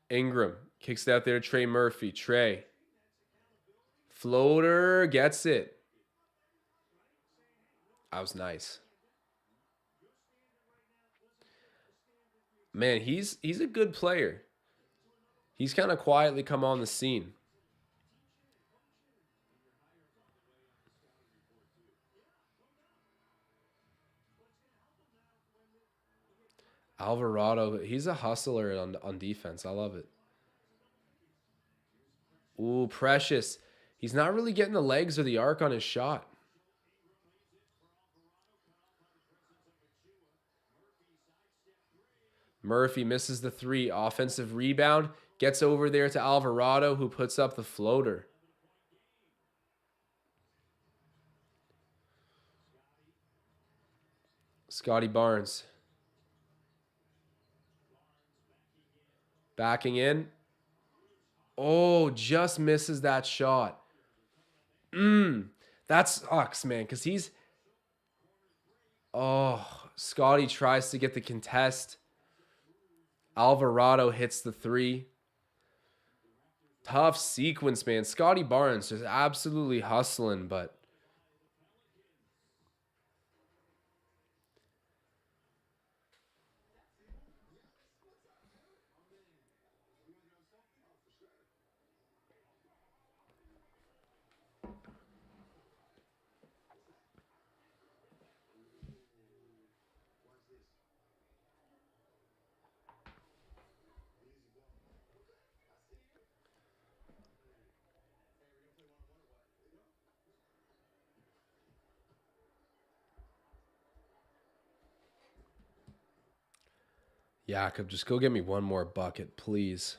Ingram kicks it out there to Trey Murphy. Trey. Floater gets it. That was nice. Man, he's a good player. He's kind of quietly come on the scene. Alvarado, he's a hustler on defense. I love it. Ooh, Precious. He's not really getting the legs or the arc on his shot. Murphy misses the three. Offensive rebound. Gets over there to Alvarado, who puts up the floater. Scotty Barnes. Backing in. Oh, just misses that shot. That sucks, man, because he's... Oh, Scotty tries to get the contest. Alvarado hits the three. Tough sequence, man. Scotty Barnes just absolutely hustling, but... Jakob, just go get me one more bucket, please.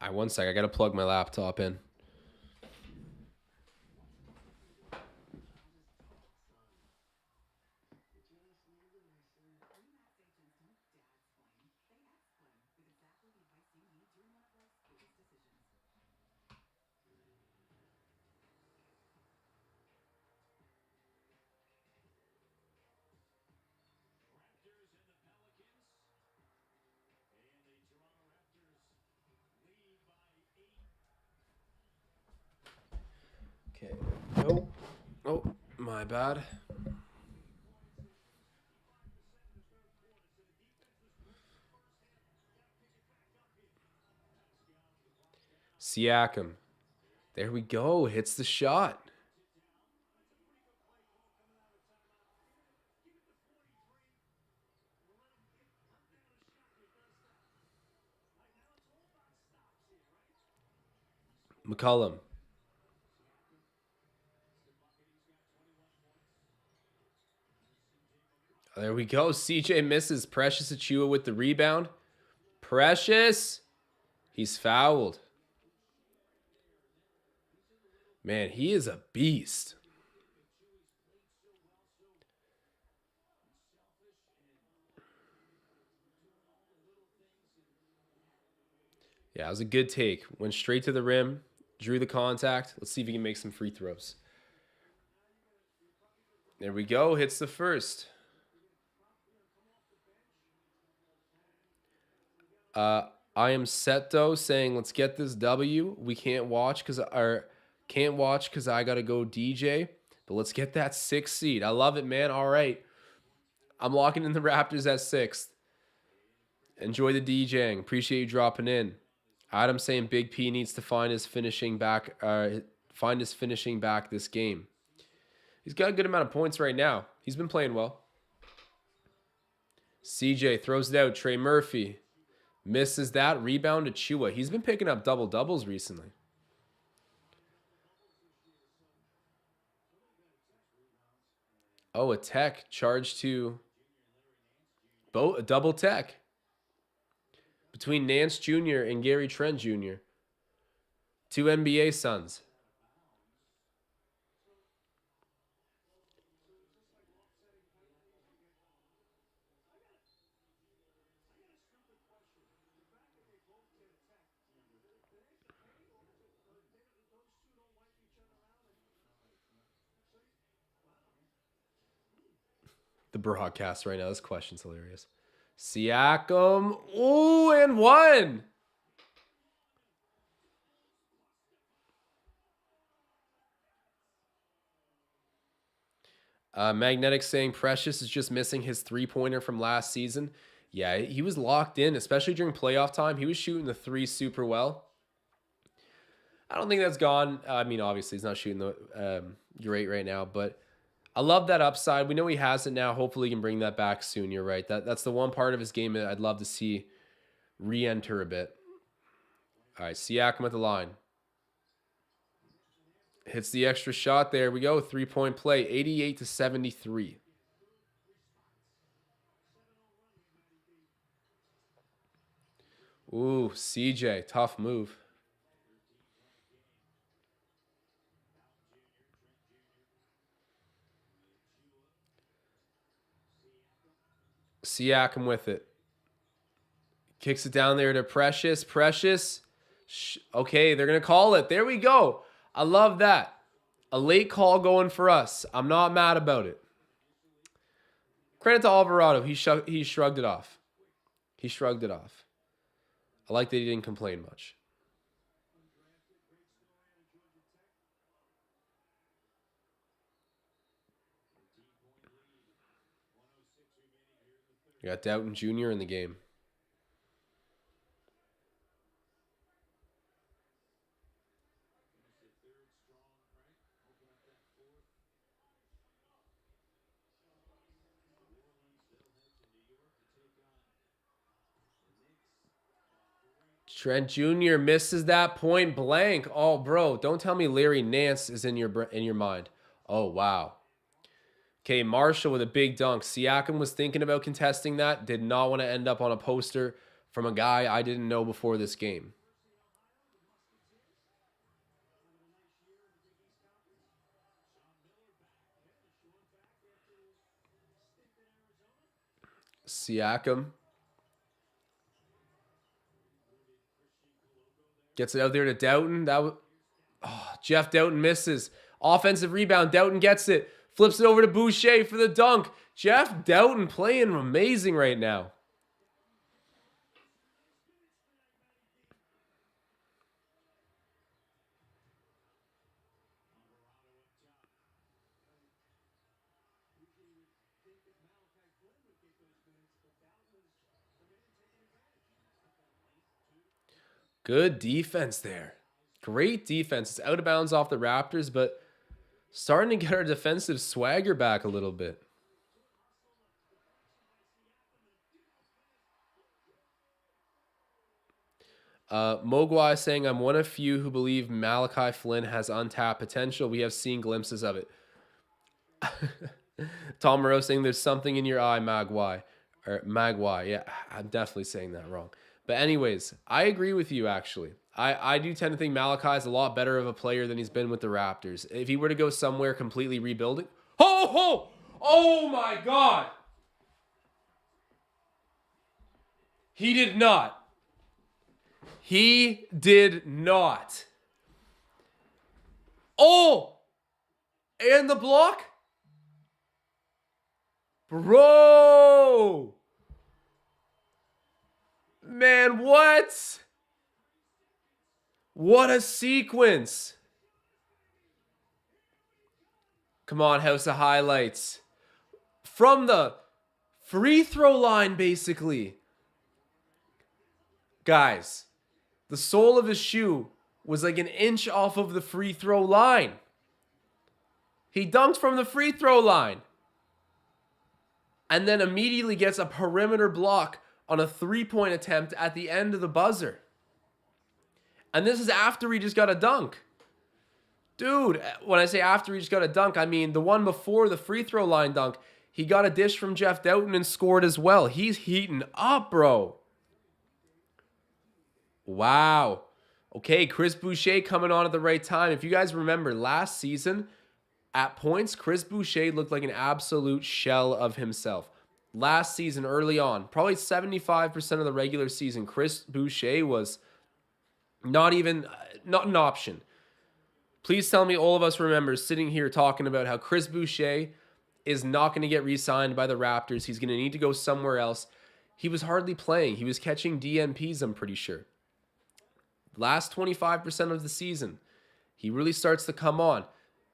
All right, 1 sec. I got to plug my laptop in. Okay. Oh, my bad. Siakam. There we go. Hits the shot. McCollum. There we go. CJ misses. Precious Achua with the rebound. Precious. He's fouled. Man, he is a beast. Yeah, it was a good take. Went straight to the rim, drew the contact. Let's see if he can make some free throws. There we go. Hits the first. I am Seto saying, let's get this W. We can't watch because I gotta go DJ. But let's get that 6th seed. I love it, man. All right. I'm locking in the Raptors at 6th. Enjoy the DJing. Appreciate you dropping in. Adam saying Big P needs to find his finishing back. This game. He's got a good amount of points right now. He's been playing well. CJ throws it out. Trey Murphy misses that. Rebound to Chua. He's been picking up double-doubles recently. Oh, a tech charge to a double tech between Nance Jr. and Gary Trent Jr. 2 NBA Suns. The broadcast right now. This question's hilarious. Siakam. Ooh, and one. Magnetic saying Precious is just missing his 3-pointer from last season. Yeah, he was locked in, especially during playoff time. He was shooting the 3 super well. I don't think that's gone. I mean, obviously, he's not shooting the great right now, but I love that upside. We know he has it now. Hopefully, he can bring that back soon. You're right. That's the one part of his game that I'd love to see re-enter a bit. All right, Siakam at the line. Hits the extra shot. There we go. 3-point play. 88-73. Ooh, CJ. Tough move. Siakam with it. Kicks it down there to Precious. Precious. Okay, they're going to call it. There we go. I love that. A late call going for us. I'm not mad about it. Credit to Alvarado. He shrugged it off. He shrugged it off. I like that he didn't complain much. You got Dowtin Jr. in the game. Trent Jr. misses that point blank. Oh, bro, don't tell me Larry Nance is in your mind. Oh, wow. Okay, Marshall with a big dunk. Siakam was thinking about contesting that. Did not want to end up on a poster from a guy I didn't know before this game. Siakam gets it out there to Dowtin. Jeff Dowtin misses. Offensive rebound. Dowtin gets it. Flips it over to Boucher for the dunk. Jeff Dowtin playing amazing right now. Good defense there. Great defense. It's out of bounds off the Raptors, but starting to get our defensive swagger back a little bit. Mogwai saying, I'm one of few who believe Malachi Flynn has untapped potential. We have seen glimpses of it. Tom Moreau saying there's something in your eye, Magwai. Or Magwai. Yeah, I'm definitely saying that wrong. But anyways, I agree with you, actually. I do tend to think Malachi is a lot better of a player than he's been with the Raptors. If he were to go somewhere completely rebuilding. Oh my God. He did not. He did not. Oh! And the block? Bro! Man, what? What a sequence. Come on, House of Highlights. From the free throw line, basically. Guys, the sole of his shoe was like an inch off of the free throw line. He dunked from the free throw line. And then immediately gets a perimeter block on a three-point attempt at the end of the buzzer. And this is after he just got a dunk. Dude, when I say after he just got a dunk, I mean the one before the free throw line dunk. He got a dish from Jeff Dowtin and scored as well. He's heating up, bro. Wow. Okay, Chris Boucher coming on at the right time. If you guys remember last season, at points, Chris Boucher looked like an absolute shell of himself. Last season, early on, probably 75% of the regular season, Chris Boucher was not an option. Please tell me all of us remember sitting here talking about how Chris Boucher is not going to get re-signed by the Raptors. He's going to need to go somewhere else. He was hardly playing. He was catching DNPs, I'm pretty sure. Last 25% of the season, he really starts to come on.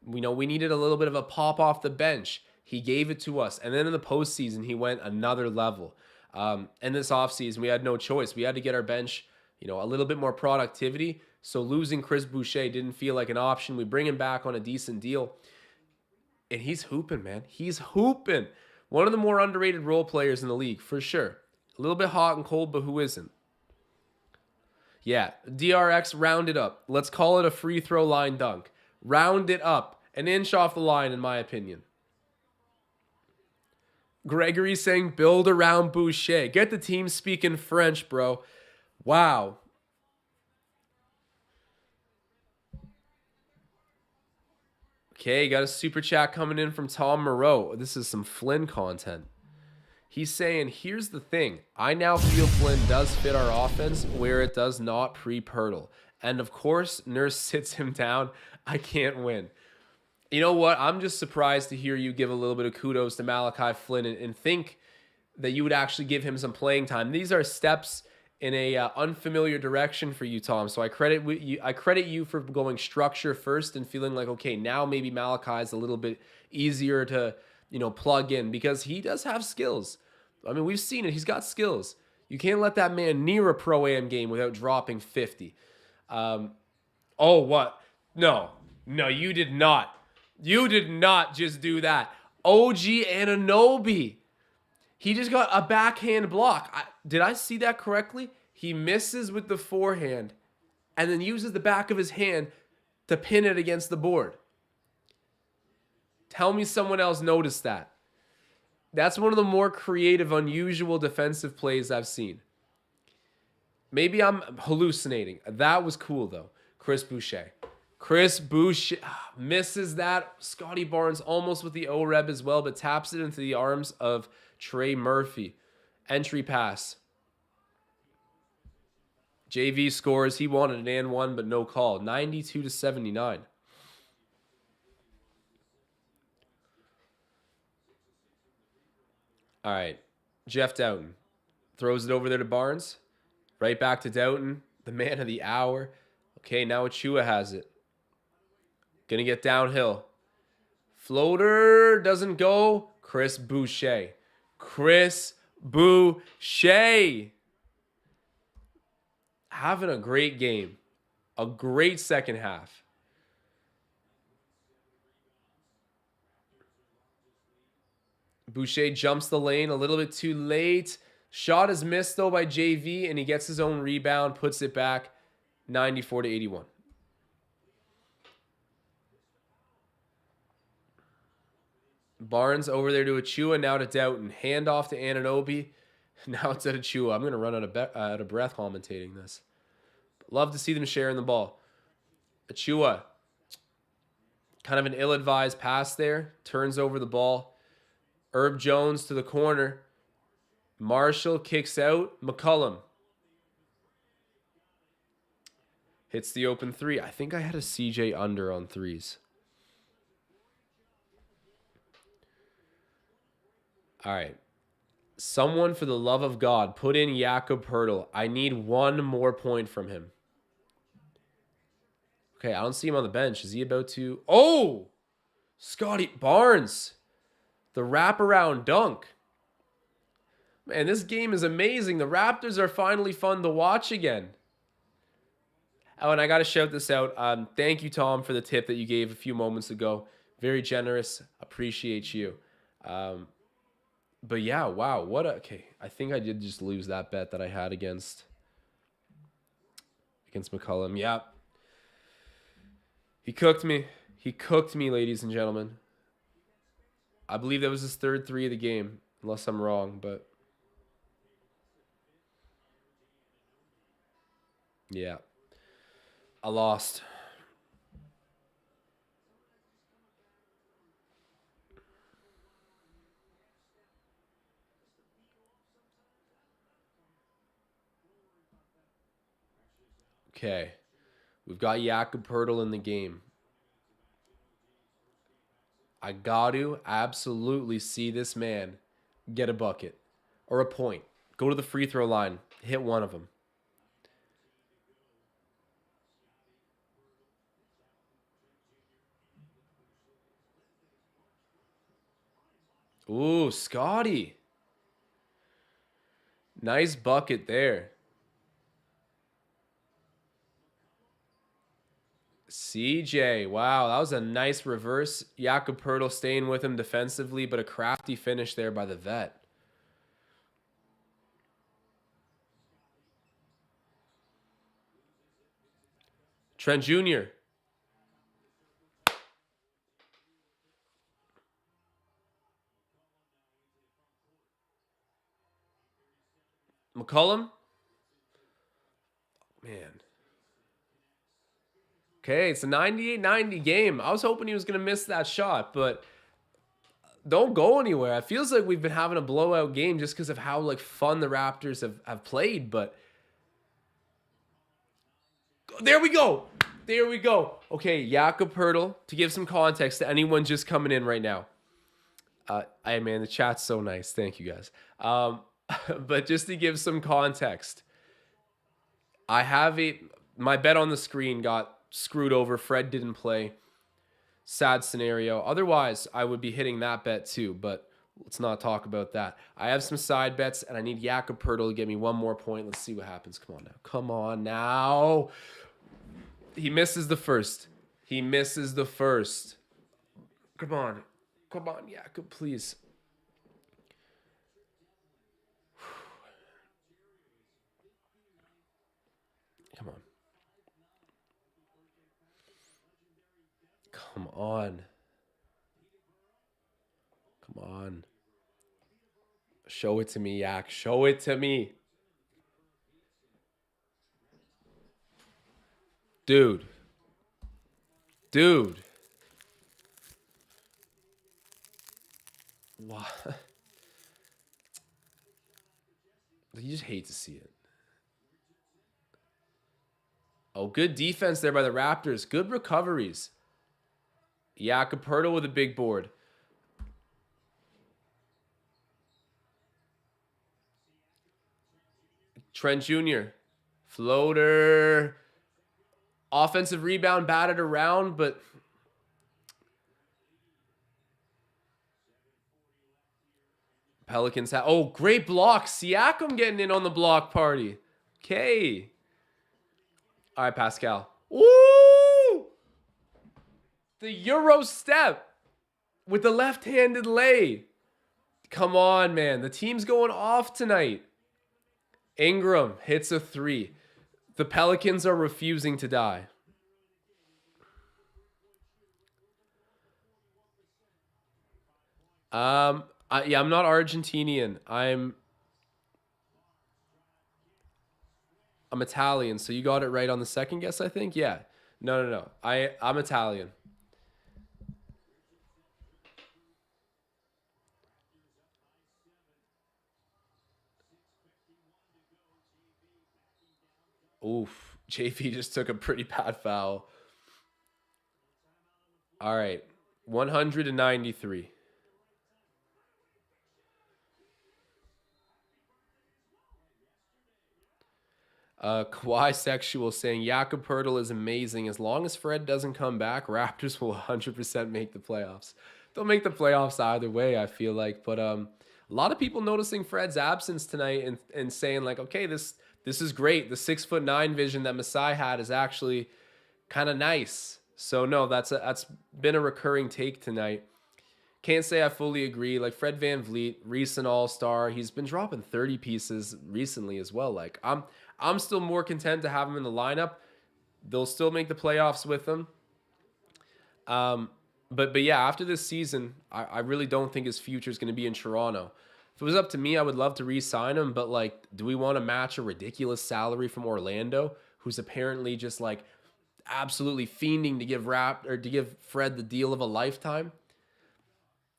We know we needed a little bit of a pop off the bench. He gave it to us. And then in the postseason, he went another level. And this offseason, we had no choice. We had to get our bench, a little bit more productivity. So losing Chris Boucher didn't feel like an option. We bring him back on a decent deal. And he's hooping, man. He's hooping. One of the more underrated role players in the league, for sure. A little bit hot and cold, but who isn't? Yeah, DRX, round it up. Let's call it a free throw line dunk. Round it up. An inch off the line, in my opinion. Gregory saying, build around Boucher. Get the team speaking French, bro. Wow. Okay, got a super chat coming in from Tom Moreau. This is some Flynn content. He's saying, here's the thing. I now feel Flynn does fit our offense where it does not pre-Purtle. And of course, Nurse sits him down. I can't win. You know what? I'm just surprised to hear you give a little bit of kudos to Malachi Flynn and think that you would actually give him some playing time. These are steps in a unfamiliar direction for you, Tom. So I credit you for going structure first and feeling like, okay, now maybe Malachi is a little bit easier to, plug in because he does have skills. I mean, we've seen it. He's got skills. You can't let that man near a Pro-Am game without dropping 50. Oh, what? No, you did not. You did not just do that. OG Anunoby. He just got a backhand block. Did I see that correctly? He misses with the forehand and then uses the back of his hand to pin it against the board. Tell me someone else noticed that. That's one of the more creative, unusual defensive plays I've seen. Maybe I'm hallucinating. That was cool, though. Chris Boucher misses that. Scotty Barnes almost with the O-Reb as well, but taps it into the arms of Trey Murphy. Entry pass. JV scores. He wanted an and one, but no call. 92-79. All right. Jeff Dowtin throws it over there to Barnes. Right back to Dowtin, the man of the hour. Okay, now Achua has it. Gonna get downhill. Floater doesn't go. Chris Boucher. Having a great game. A great second half. Boucher jumps the lane a little bit too late. Shot is missed, though, by JV, and he gets his own rebound, puts it back 94-81. Barnes over there to Achua, now to Dowtin. Hand off to Anunoby. Now it's at Achua. I'm going to run out of breath commentating this. Love to see them sharing the ball. Achua. Kind of an ill-advised pass there. Turns over the ball. Herb Jones to the corner. Marshall kicks out. McCollum. Hits the open three. I think I had a CJ under on threes. All right. Someone, for the love of God, put in Jakob Purtle. I need one more point from him. Okay, I don't see him on the bench. Is he about to... Oh! Scotty Barnes. The wraparound dunk. Man, this game is amazing. The Raptors are finally fun to watch again. Oh, and I got to shout this out. Thank you, Tom, for the tip that you gave a few moments ago. Very generous. Appreciate you. But yeah, wow. Okay, I think I did just lose that bet that I had against McCollum. Yeah. He cooked me. He cooked me, ladies and gentlemen. I believe that was his third three of the game, unless I'm wrong, but yeah. I lost. Okay. We've got Jakob Purtle in the game. I got to absolutely see this man get a bucket or a point. Go to the free throw line. Hit one of them. Ooh, Scotty. Nice bucket there. CJ, wow, that was a nice reverse. Jakob Purtle staying with him defensively, but a crafty finish there by the vet. Trent Jr. McCollum. Man. Okay, it's a 98-90 game. I was hoping he was going to miss that shot, but don't go anywhere. It feels like we've been having a blowout game just because of how like fun the Raptors have played, but there we go. There we go. Okay, Jakob Purtle, to give some context to anyone just coming in right now. Man, the chat's so nice. Thank you, guys. But just to give some context, my bet on the screen got screwed over. Fred didn't play. Sad scenario. Otherwise, I would be hitting that bet too, but let's not talk about that. I have some side bets, and I need Jakob Purtle to get me one more point. Let's see what happens. Come on now. Come on now. He misses the first. He misses the first. Come on. Come on, Jakob, please. Come on. Come on. Come on. Show it to me, Yak. Show it to me. Dude. Dude. What? You just hate to see it. Oh, good defense there by the Raptors. Good recoveries. Jakob Purtle with a big board. Trent Jr. Floater. Offensive rebound batted around, but Pelicans have... Oh, great block. Siakam getting in on the block party. Okay. All right, Pascal. Woo! The Euro step with the left-handed lay. Come on, man. The team's going off tonight. Ingram hits a three. The Pelicans are refusing to die. I'm not Argentinian. I'm I'm Italian, so you got it right on the second guess, I think. Yeah. No. I'm Italian. Oof. JV just took a pretty bad foul. All right. 193. Kawhi Sexual saying Jakob Purtle is amazing. As long as Fred doesn't come back, Raptors will 100% make the playoffs. They'll make the playoffs either way, I feel like. But a lot of people noticing Fred's absence tonight and saying like, okay, this is great. The 6'9" vision that Masai had is actually kind of nice. So no, that's been a recurring take tonight. Can't say I fully agree. Like Fred VanVleet, recent All-Star, he's been dropping 30 pieces recently as well. Like I'm still more content to have him in the lineup. They'll still make the playoffs with him. But yeah, after this season, I really don't think his future is going to be in Toronto. If it was up to me, I would love to re-sign him. But like, do we want to match a ridiculous salary from Orlando, who's apparently just like absolutely fiending to give Fred the deal of a lifetime?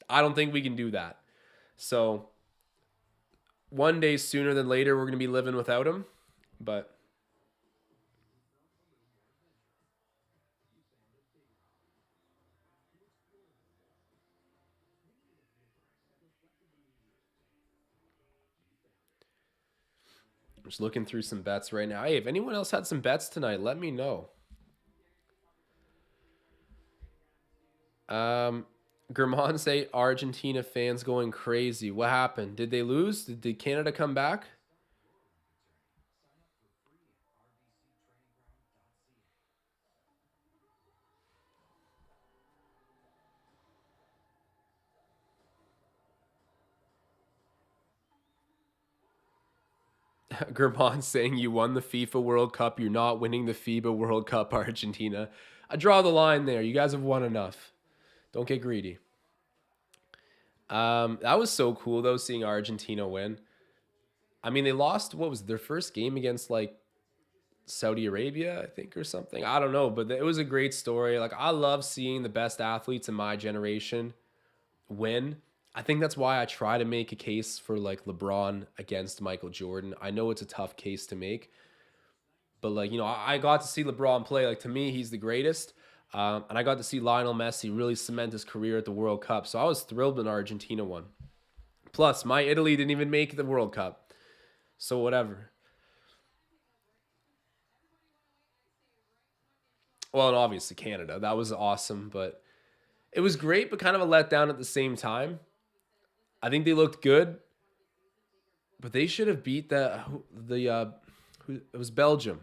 I don't think we can do that. So one day sooner than later, we're going to be living without him. But I'm just looking through some bets right now. Hey, if anyone else had some bets tonight, let me know. German say Argentina fans going crazy. What happened? Did they lose? Did Canada come back? German saying you won the FIFA World Cup. You're not winning the FIBA World Cup, Argentina. I draw the line there. You guys have won enough. Don't get greedy. That was so cool though, seeing Argentina win. I mean, they lost. What was their first game against like Saudi Arabia, I think, or something. I don't know, but it was a great story. Like I love seeing the best athletes in my generation win. I think that's why I try to make a case for like LeBron against Michael Jordan. I know it's a tough case to make, but like, you know, I got to see LeBron play. Like to me, he's the greatest. And I got to see Lionel Messi really cement his career at the World Cup. So I was thrilled when Argentina won. Plus, my Italy didn't even make the World Cup. So whatever. Well, and obviously Canada. That was awesome, but it was great, but kind of a letdown at the same time. I think they looked good, but they should have beat it was Belgium.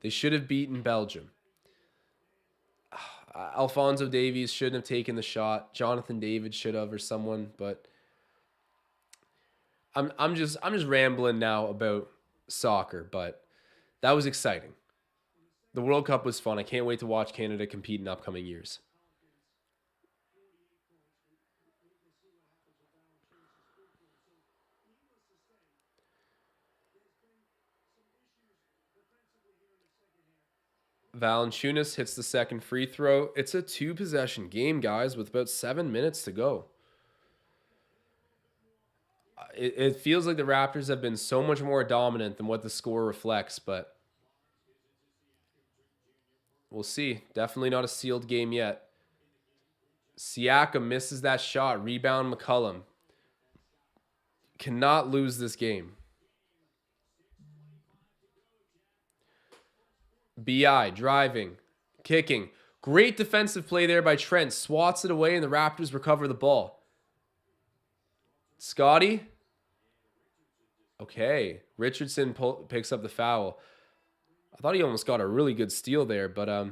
They should have beaten Belgium. Alfonso Davies shouldn't have taken the shot. Jonathan David should have, or someone. But I'm just rambling now about soccer. But that was exciting. The World Cup was fun. I can't wait to watch Canada compete in upcoming years. Valanciunas hits the second free throw. It's a two possession game, guys, with about 7 minutes to go. It feels like the Raptors have been so much more dominant than what the score reflects, but we'll see. Definitely not a sealed game yet. Siakam misses that shot. Rebound McCollum. Cannot lose this game. BI driving, kicking. Great defensive play there by Trent. Swats it away and the Raptors recover the ball. Scotty. Okay. Richardson picks up the foul. I thought he almost got a really good steal there, but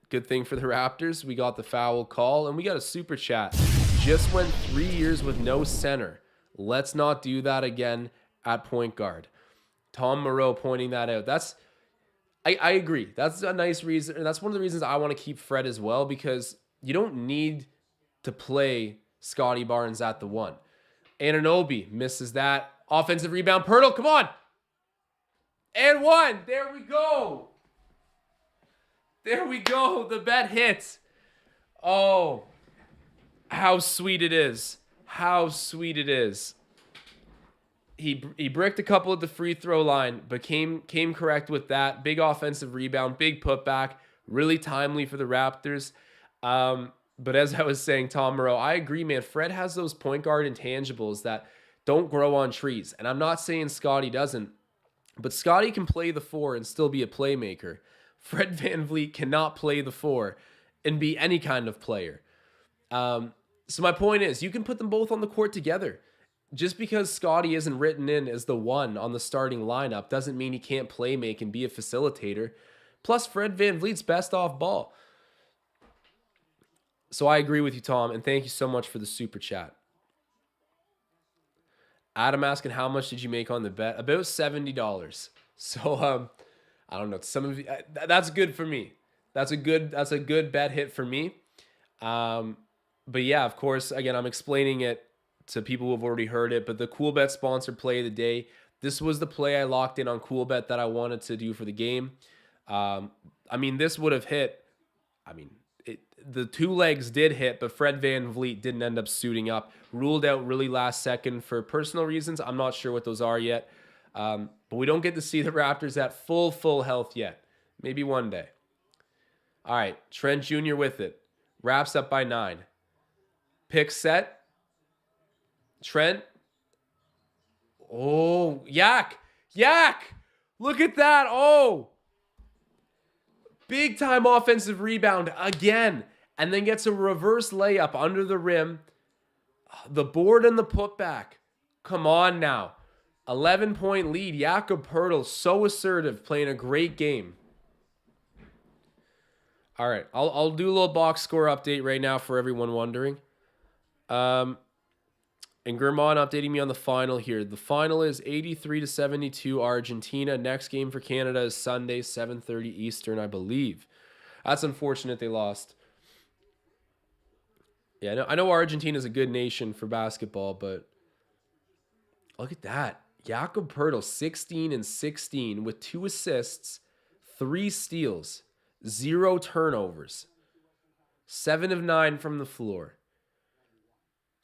good thing for the Raptors. We got the foul call and we got a super chat. Just went 3 years with no center. Let's not do that again at point guard. Tom Moreau pointing that out. I agree. That's a nice reason. That's one of the reasons I want to keep Fred as well, because you don't need to play Scotty Barnes at the one. Anunoby misses that. Offensive rebound. Purtle, come on. And one. There we go. There we go. The bet hits. Oh, how sweet it is. How sweet it is. He bricked a couple at the free throw line, but came correct with that. Big offensive rebound, big putback, really timely for the Raptors. But as I was saying, Tom Moreau, I agree, man. Fred has those point guard intangibles that don't grow on trees. And I'm not saying Scotty doesn't, but Scotty can play the 4 and still be a playmaker. Fred VanVleet cannot play the 4 and be any kind of player. So my point is, you can put them both on the court together. Just because Scotty isn't written in as the 1 on the starting lineup doesn't mean he can't play make and be a facilitator. Plus, Fred VanVleet's best off ball. So I agree with you, Tom, and thank you so much for the super chat. Adam asking, how much did you make on the bet? About $70. So I don't know. Some of you, that's good for me. That's a good bet hit for me. But yeah, of course, again, I'm explaining it to people who have already heard it, but the CoolBet sponsored play of the day. This was the play I locked in on CoolBet that I wanted to do for the game. This would have hit. The 2 legs did hit, but Fred VanVleet didn't end up suiting up. Ruled out really last second for personal reasons. I'm not sure what those are yet. But we don't get to see the Raptors at full health yet. Maybe one day. All right, Trent Jr. with it. Wraps up by 9. Pick set. Trent. Oh, Yak. Look at that. Oh. Big time offensive rebound again. And then gets a reverse layup under the rim. The board and the putback. Come on now. 11-point lead. Jakob Purtle, so assertive, playing a great game. All right, I'll do a little box score update right now for everyone wondering. And German updating me on the final here. The final is 83-72 Argentina. Next game for Canada is Sunday, 7:30 Eastern, I believe. That's unfortunate they lost. Yeah, I know Argentina is a good nation for basketball, but look at that. Jakob Purtle, 16-16 with 2 assists, 3 steals, 0 turnovers, 7 of 9 from the floor.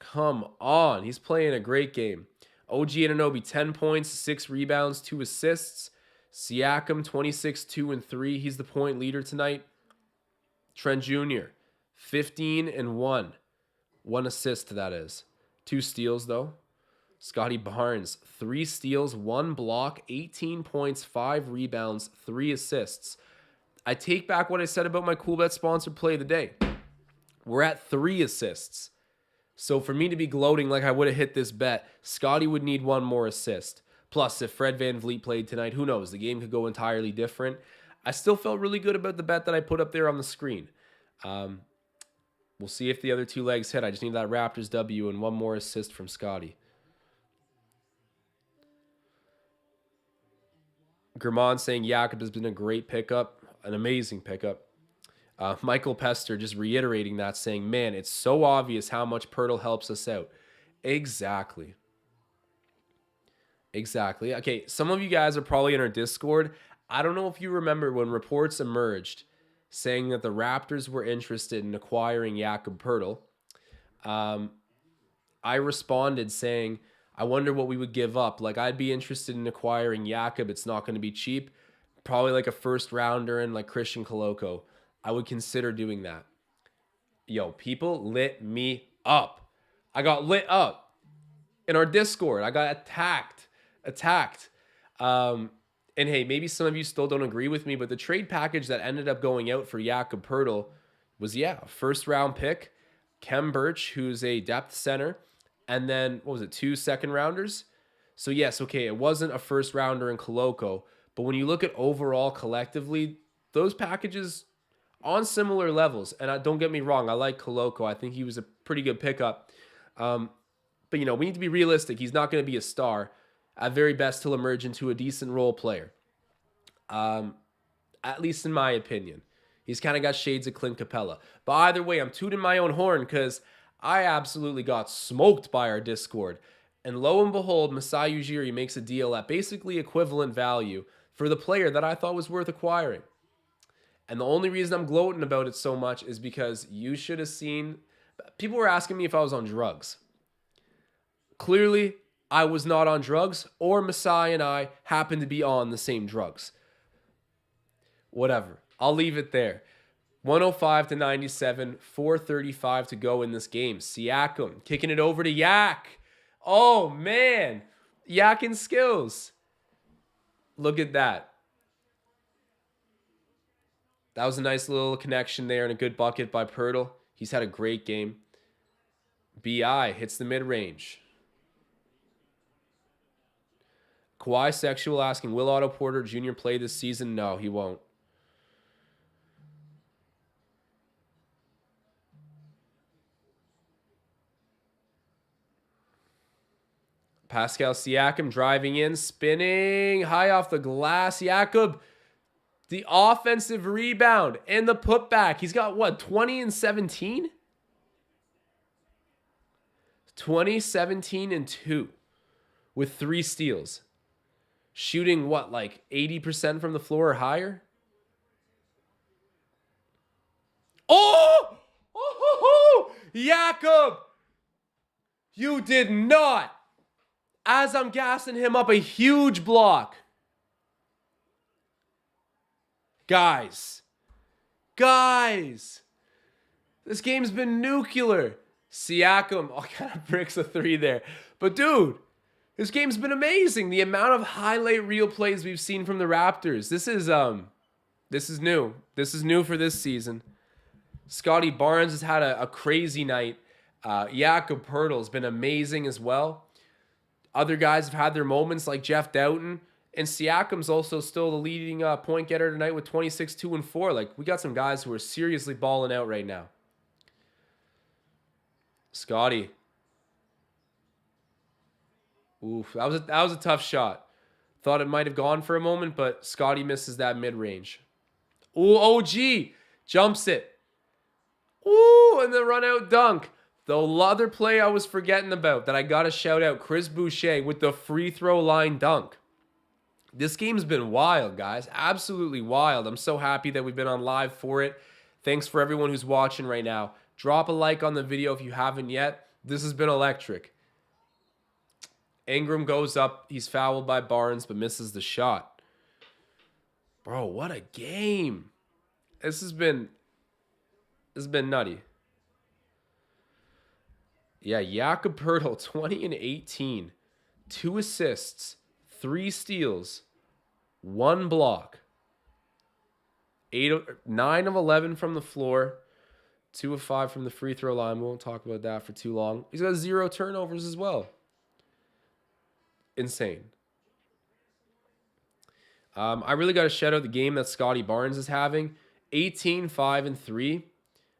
Come on. He's playing a great game. OG Anunoby, 10 points, 6 rebounds, 2 assists. Siakam, 26, 2, and 3. He's the point leader tonight. Trent Jr., 15 and 1. 1 assist, that is. 2 steals, though. Scotty Barnes, 3 steals, 1 block, 18 points, 5 rebounds, 3 assists. I take back what I said about my CoolBet sponsored play of the day. We're at 3 assists. So for me to be gloating like I would have hit this bet, Scotty would need 1 more assist. Plus, if Fred VanVleet played tonight, who knows? The game could go entirely different. I still felt really good about the bet that I put up there on the screen. We'll see if the other 2 legs hit. I just need that Raptors W and 1 more assist from Scotty. German saying Jakob has been a great pickup, an amazing pickup. Michael Pester just reiterating that, saying, man, it's so obvious how much Purtle helps us out. Exactly. Okay, some of you guys are probably in our Discord. I don't know if you remember when reports emerged saying that the Raptors were interested in acquiring Jakob Purtle. I responded saying, I wonder what we would give up. Like, I'd be interested in acquiring Jakob. It's not going to be cheap. Probably like a first rounder and like Christian Coloco. I would consider doing that. Yo, people lit me up. I got lit up in our Discord. I got attacked. And hey, maybe some of you still don't agree with me, but the trade package that ended up going out for Jakob Purtle was, a first round pick, Kem Birch, who's a depth center, and then, 2 second rounders? So yes, okay, it wasn't a first rounder in Coloco, but when you look at overall collectively, those packages on similar levels. And don't get me wrong, I like Coloco. I think he was a pretty good pickup. But, we need to be realistic. He's not going to be a star. At very best, he'll emerge into a decent role player. At least in my opinion. He's kind of got shades of Clint Capella. But either way, I'm tooting my own horn because I absolutely got smoked by our Discord. And lo and behold, Masai Ujiri makes a deal at basically equivalent value for the player that I thought was worth acquiring. And the only reason I'm gloating about it so much is because you should have seen. People were asking me if I was on drugs. Clearly, I was not on drugs, or Masai and I happened to be on the same drugs. Whatever. I'll leave it there. 105-97, 4:35 to go in this game. Siakam kicking it over to Yak. Oh, man. Yak and skills. Look at that. That was a nice little connection there and a good bucket by Purtle. He's had a great game. BI hits the mid-range. Kawhi Sexual asking, will Otto Porter Jr. play this season? No, he won't. Pascal Siakam driving in, spinning, high off the glass. Siakam, the offensive rebound and the putback. He's got, what, 20 and 17? 20, 17, and 2 with 3 steals. Shooting, what, like 80% from the floor or higher? Oh! Oh! Jakob! You did not. As I'm gassing him up, a huge block. Guys. This game's been nuclear. Siakam, kind of bricks a 3 there. But dude, this game's been amazing. The amount of highlight reel plays we've seen from the Raptors. This is new. This is new for this season. Scotty Barnes has had a crazy night. Jakob Purtle's been amazing as well. Other guys have had their moments like Jeff Dowtin. And Siakam's also still the leading point getter tonight with 26, 2, and 4. Like, we got some guys who are seriously balling out right now. Scotty. Oof, that was a tough shot. Thought it might have gone for a moment, but Scotty misses that mid-range. Ooh, OG jumps it. Ooh, and the run-out dunk. The other play I was forgetting about that I got to shout out, Chris Boucher with the free throw line dunk. This game's been wild, guys. Absolutely wild. I'm so happy that we've been on live for it. Thanks for everyone who's watching right now. Drop a like on the video if you haven't yet. This has been electric. Ingram goes up. He's fouled by Barnes, but misses the shot. Bro, what a game. This has been nutty. Yeah, Jakob Purtle, 20 and 18. 2 assists, 3 steals, 1 block. 9 of 11 from the floor. 2 of 5 from the free throw line. We won't talk about that for too long. He's got 0 turnovers as well. Insane. I really got to shout out the game that Scotty Barnes is having. 18, 5, and 3.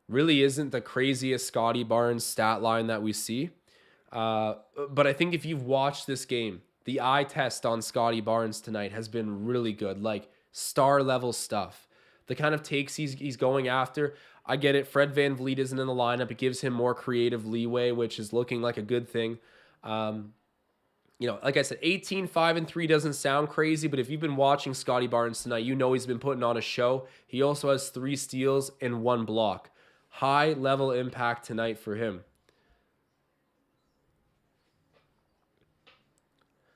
Really isn't the craziest Scotty Barnes stat line that we see. But I think if you've watched this game, the eye test on Scotty Barnes tonight has been really good. Like, star level stuff. The kind of takes he's going after. I get it. Fred VanVleet isn't in the lineup. It gives him more creative leeway, which is looking like a good thing. Like I said, 18, 5, and 3 doesn't sound crazy, but if you've been watching Scotty Barnes tonight, you know he's been putting on a show. He also has 3 steals and 1 block. High level impact tonight for him.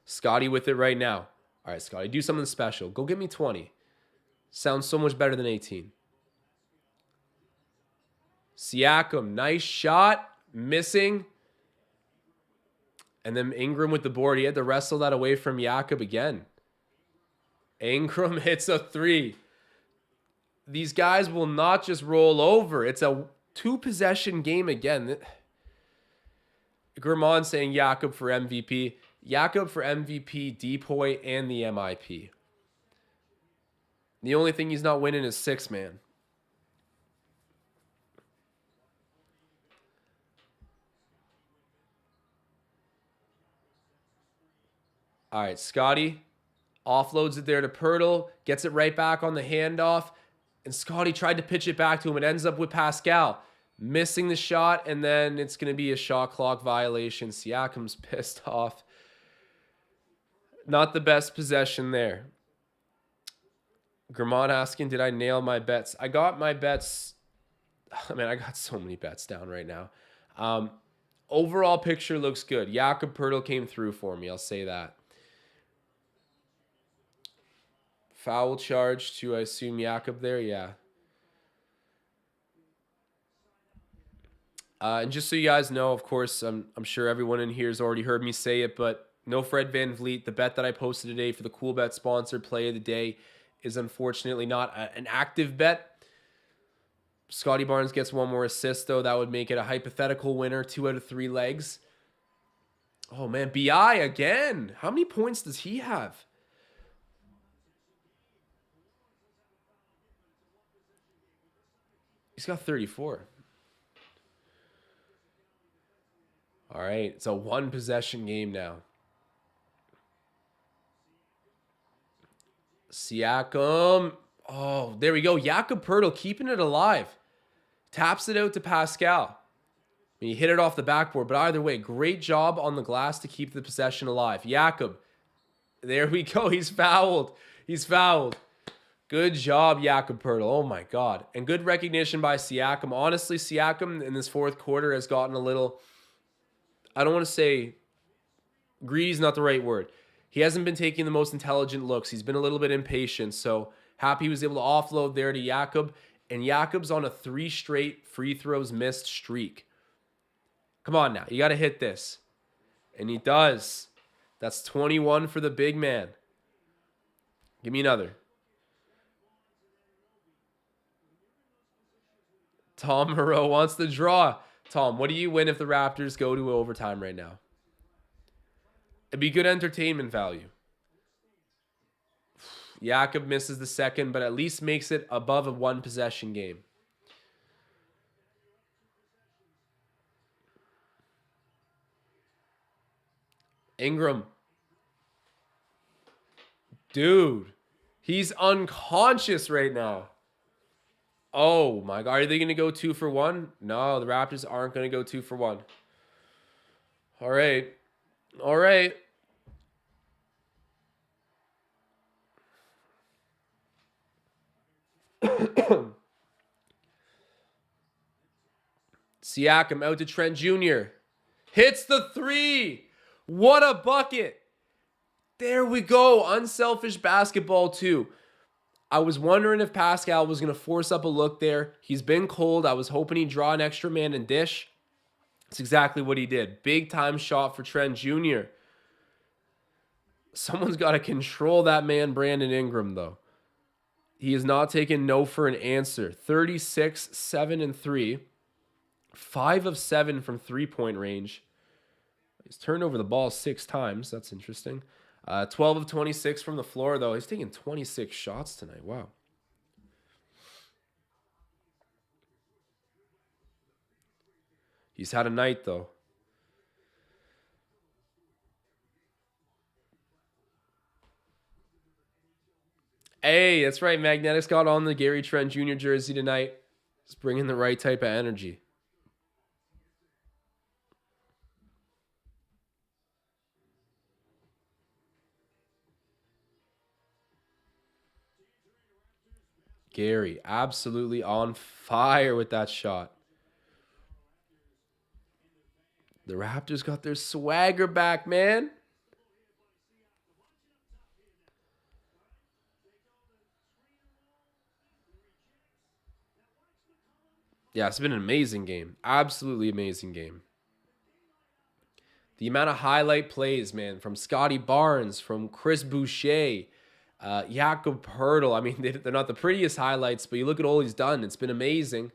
Scotty with it right now. All right, Scotty, do something special. Go get me 20. Sounds so much better than 18. Siakam, nice shot. Missing. And then Ingram with the board. He had to wrestle that away from Jakob again. Ingram hits a 3. These guys will not just roll over. It's a 2-possession game again. Germán saying Jakob for MVP. Jakob for MVP, Depoy, and the MIP. The only thing he's not winning is 6-man. All right, Scotty offloads it there to Purtle. Gets it right back on the handoff. And Scotty tried to pitch it back to him. It ends up with Pascal missing the shot, and then it's going to be a shot clock violation. Siakam's pissed off. Not the best possession there. Gramont asking, did I nail my bets? I got my bets. I mean, I got so many bets down right now. Overall picture looks good. Jakob Purtle came through for me. I'll say that. Foul charge to, I assume, Jakob there. Yeah. And just so you guys know, of course, I'm sure everyone in here has already heard me say it, but no Fred VanVleet. The bet that I posted today for the Cool Bet sponsored play of the day is unfortunately not an active bet. Scotty Barnes gets one more assist, though. That would make it a hypothetical winner, 2 out of 3 legs. Oh, man. BI again. How many points does he have? He's got 34. All right. It's a 1-possession game now. Siakam. Oh, there we go. Jakob Purtle keeping it alive. Taps it out to Pascal. He hit it off the backboard, but either way, great job on the glass to keep the possession alive. Jakob. There we go. He's fouled. He's fouled. Good job, Jakob Purtle. Oh, my God. And good recognition by Siakam. Honestly, Siakam in this fourth quarter has gotten a little, I don't want to say greedy is not the right word. He hasn't been taking the most intelligent looks. He's been a little bit impatient. So happy he was able to offload there to Jakob. And Jakob's on a 3 straight free throws missed streak. Come on now. You got to hit this. And he does. That's 21 for the big man. Give me another. Tom Moreau wants the draw. Tom, what do you win if the Raptors go to overtime right now? It'd be good entertainment value. Jakob misses the second, but at least makes it above a 1-possession game. Ingram. Dude, he's unconscious right now. Oh, my God. Are they going to go 2 for 1? No, the Raptors aren't going to go 2 for 1. All right. All right. Siakam out to Trent Jr. Hits the 3. What a bucket. There we go. Unselfish basketball too. I was wondering if Pascal was going to force up a look there. He's been cold. I was hoping he'd draw an extra man and dish. That's exactly what he did. Big time shot for Trent Jr. Someone's got to control that man, Brandon Ingram, though. He is not taking no for an answer. 36, 7, and 3. 5 of 7 from three-point range. He's turned over the ball 6 times. That's interesting. 12 of 26 from the floor, though. He's taking 26 shots tonight. Wow. He's had a night, though. Hey, that's right. Magnetics got on the Gary Trent Jr. jersey tonight. He's bringing the right type of energy. Gary, absolutely on fire with that shot. The Raptors got their swagger back, man. Yeah, it's been an amazing game. Absolutely amazing game. The amount of highlight plays, man, from Scotty Barnes, from Chris Boucher, Jakob Purtle. I mean, they're not the prettiest highlights, but you look at all he's done. It's been amazing.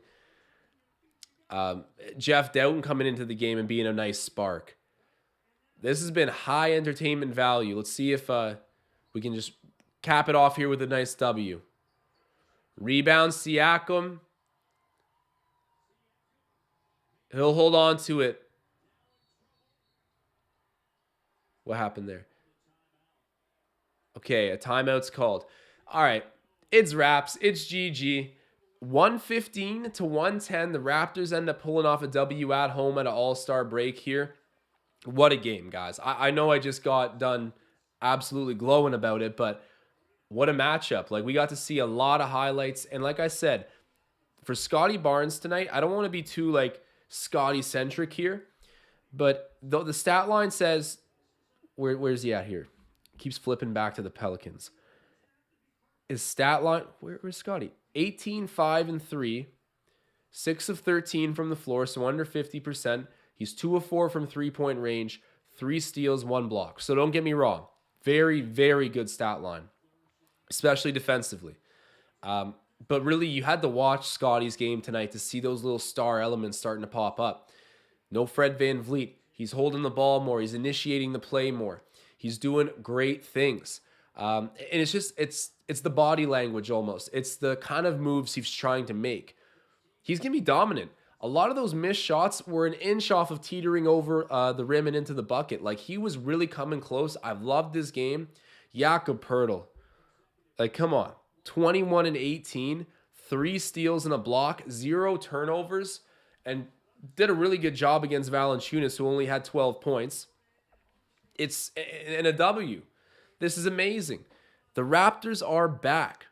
Jeff Dowtin coming into the game and being a nice spark. This has been high entertainment value. Let's see if we can just cap it off here with a nice W. Rebound, Siakam. He'll hold on to it. What happened there? Okay, a timeout's called. All right, it's Raps. It's GG. 115 to 110. The Raptors end up pulling off a W at home at an all-star break here. What a game, guys. I know I just got done absolutely glowing about it, but what a matchup. Like, we got to see a lot of highlights. And like I said, for Scotty Barnes tonight, I don't want to be too like Scotty centric here, but the stat line says, where's he at here? Keeps flipping back to the Pelicans. His stat line, where's Scotty? 18, 5, and 3, 6 of 13 from the floor, so under 50%. He's 2 of 4 from 3-point range, 3 steals, 1 block. So don't get me wrong. Very, very good stat line, especially defensively. But really, you had to watch Scotty's game tonight to see those little star elements starting to pop up. No Fred VanVleet. He's holding the ball more. He's initiating the play more. He's doing great things. And it's just, it's the body language almost. It's the kind of moves he's trying to make. He's going to be dominant. A lot of those missed shots were an inch off of teetering over the rim and into the bucket. Like, he was really coming close. I've loved this game. Jakob Purtle. Like, come on. 21 and 18, 3 steals and a block, 0 turnovers, and did a really good job against Valanciunas, who only had 12 points. It's in a W. This is amazing. The Raptors are back.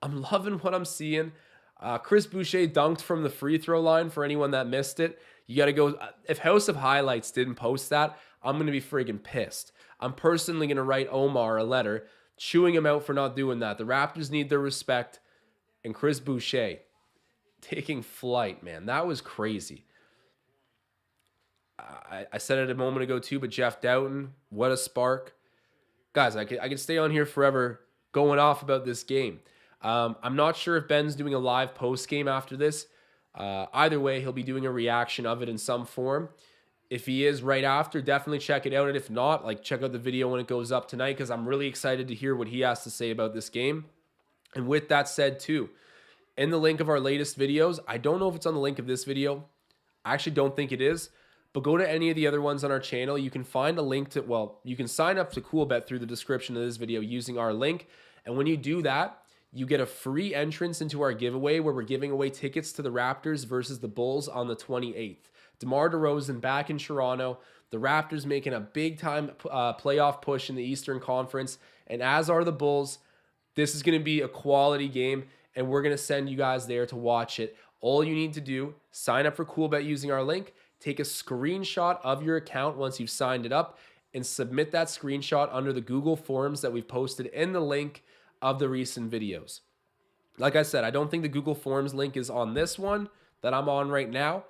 I'm loving what I'm seeing. Chris Boucher dunked from the free throw line for anyone that missed it. You got to go. If House of Highlights didn't post that, I'm going to be friggin' pissed. I'm personally going to write Omar a letter chewing him out for not doing that. The Raptors need their respect. And Chris Boucher taking flight, man. That was crazy. I said it a moment ago too, but Jeff Dowtin, what a spark. Guys, I could stay on here forever going off about this game. I'm not sure if Ben's doing a live post game after this. Either way, he'll be doing a reaction of it in some form. If he is right after, definitely check it out. And if not, like, check out the video when it goes up tonight, because I'm really excited to hear what he has to say about this game. And with that said too, in the link of our latest videos, I don't know if it's on the link of this video. I actually don't think it is. But go to any of the other ones on our channel. You can find a link to, well, you can sign up to CoolBet through the description of this video using our link. And when you do that, you get a free entrance into our giveaway where we're giving away tickets to the Raptors versus the Bulls on the 28th. DeMar DeRozan back in Toronto. The Raptors making a big-time playoff push in the Eastern Conference. And as are the Bulls, this is going to be a quality game, and we're going to send you guys there to watch it. All you need to do, sign up for CoolBet using our link, take a screenshot of your account once you've signed it up, and submit that screenshot under the Google Forms that we've posted in the link of the recent videos. Like I said, I don't think the Google Forms link is on this one that I'm on right now,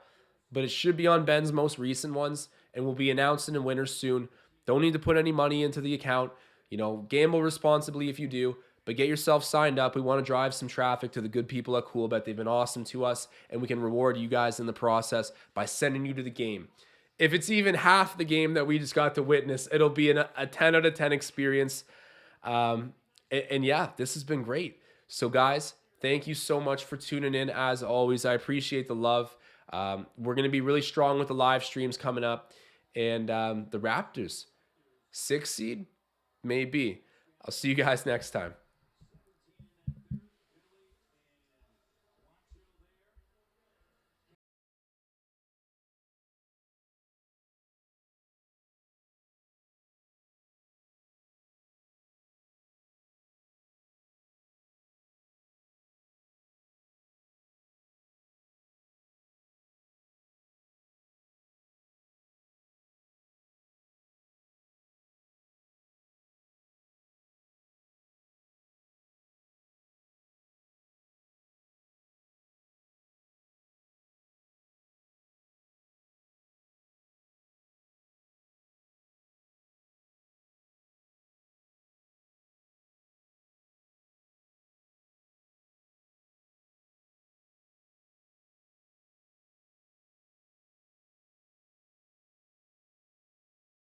but it should be on Ben's most recent ones, and we'll be announcing the winners soon. Don't need to put any money into the account. You know, gamble responsibly if you do, but get yourself signed up. We want to drive some traffic to the good people at CoolBet. They've been awesome to us, and we can reward you guys in the process by sending you to the game. If it's even half the game that we just got to witness, it'll be a 10 out of 10 experience. And yeah, this has been great. So guys, thank you so much for tuning in. As always, I appreciate the love. We're going to be really strong with the live streams coming up. And the Raptors, 6th seed, maybe. I'll see you guys next time.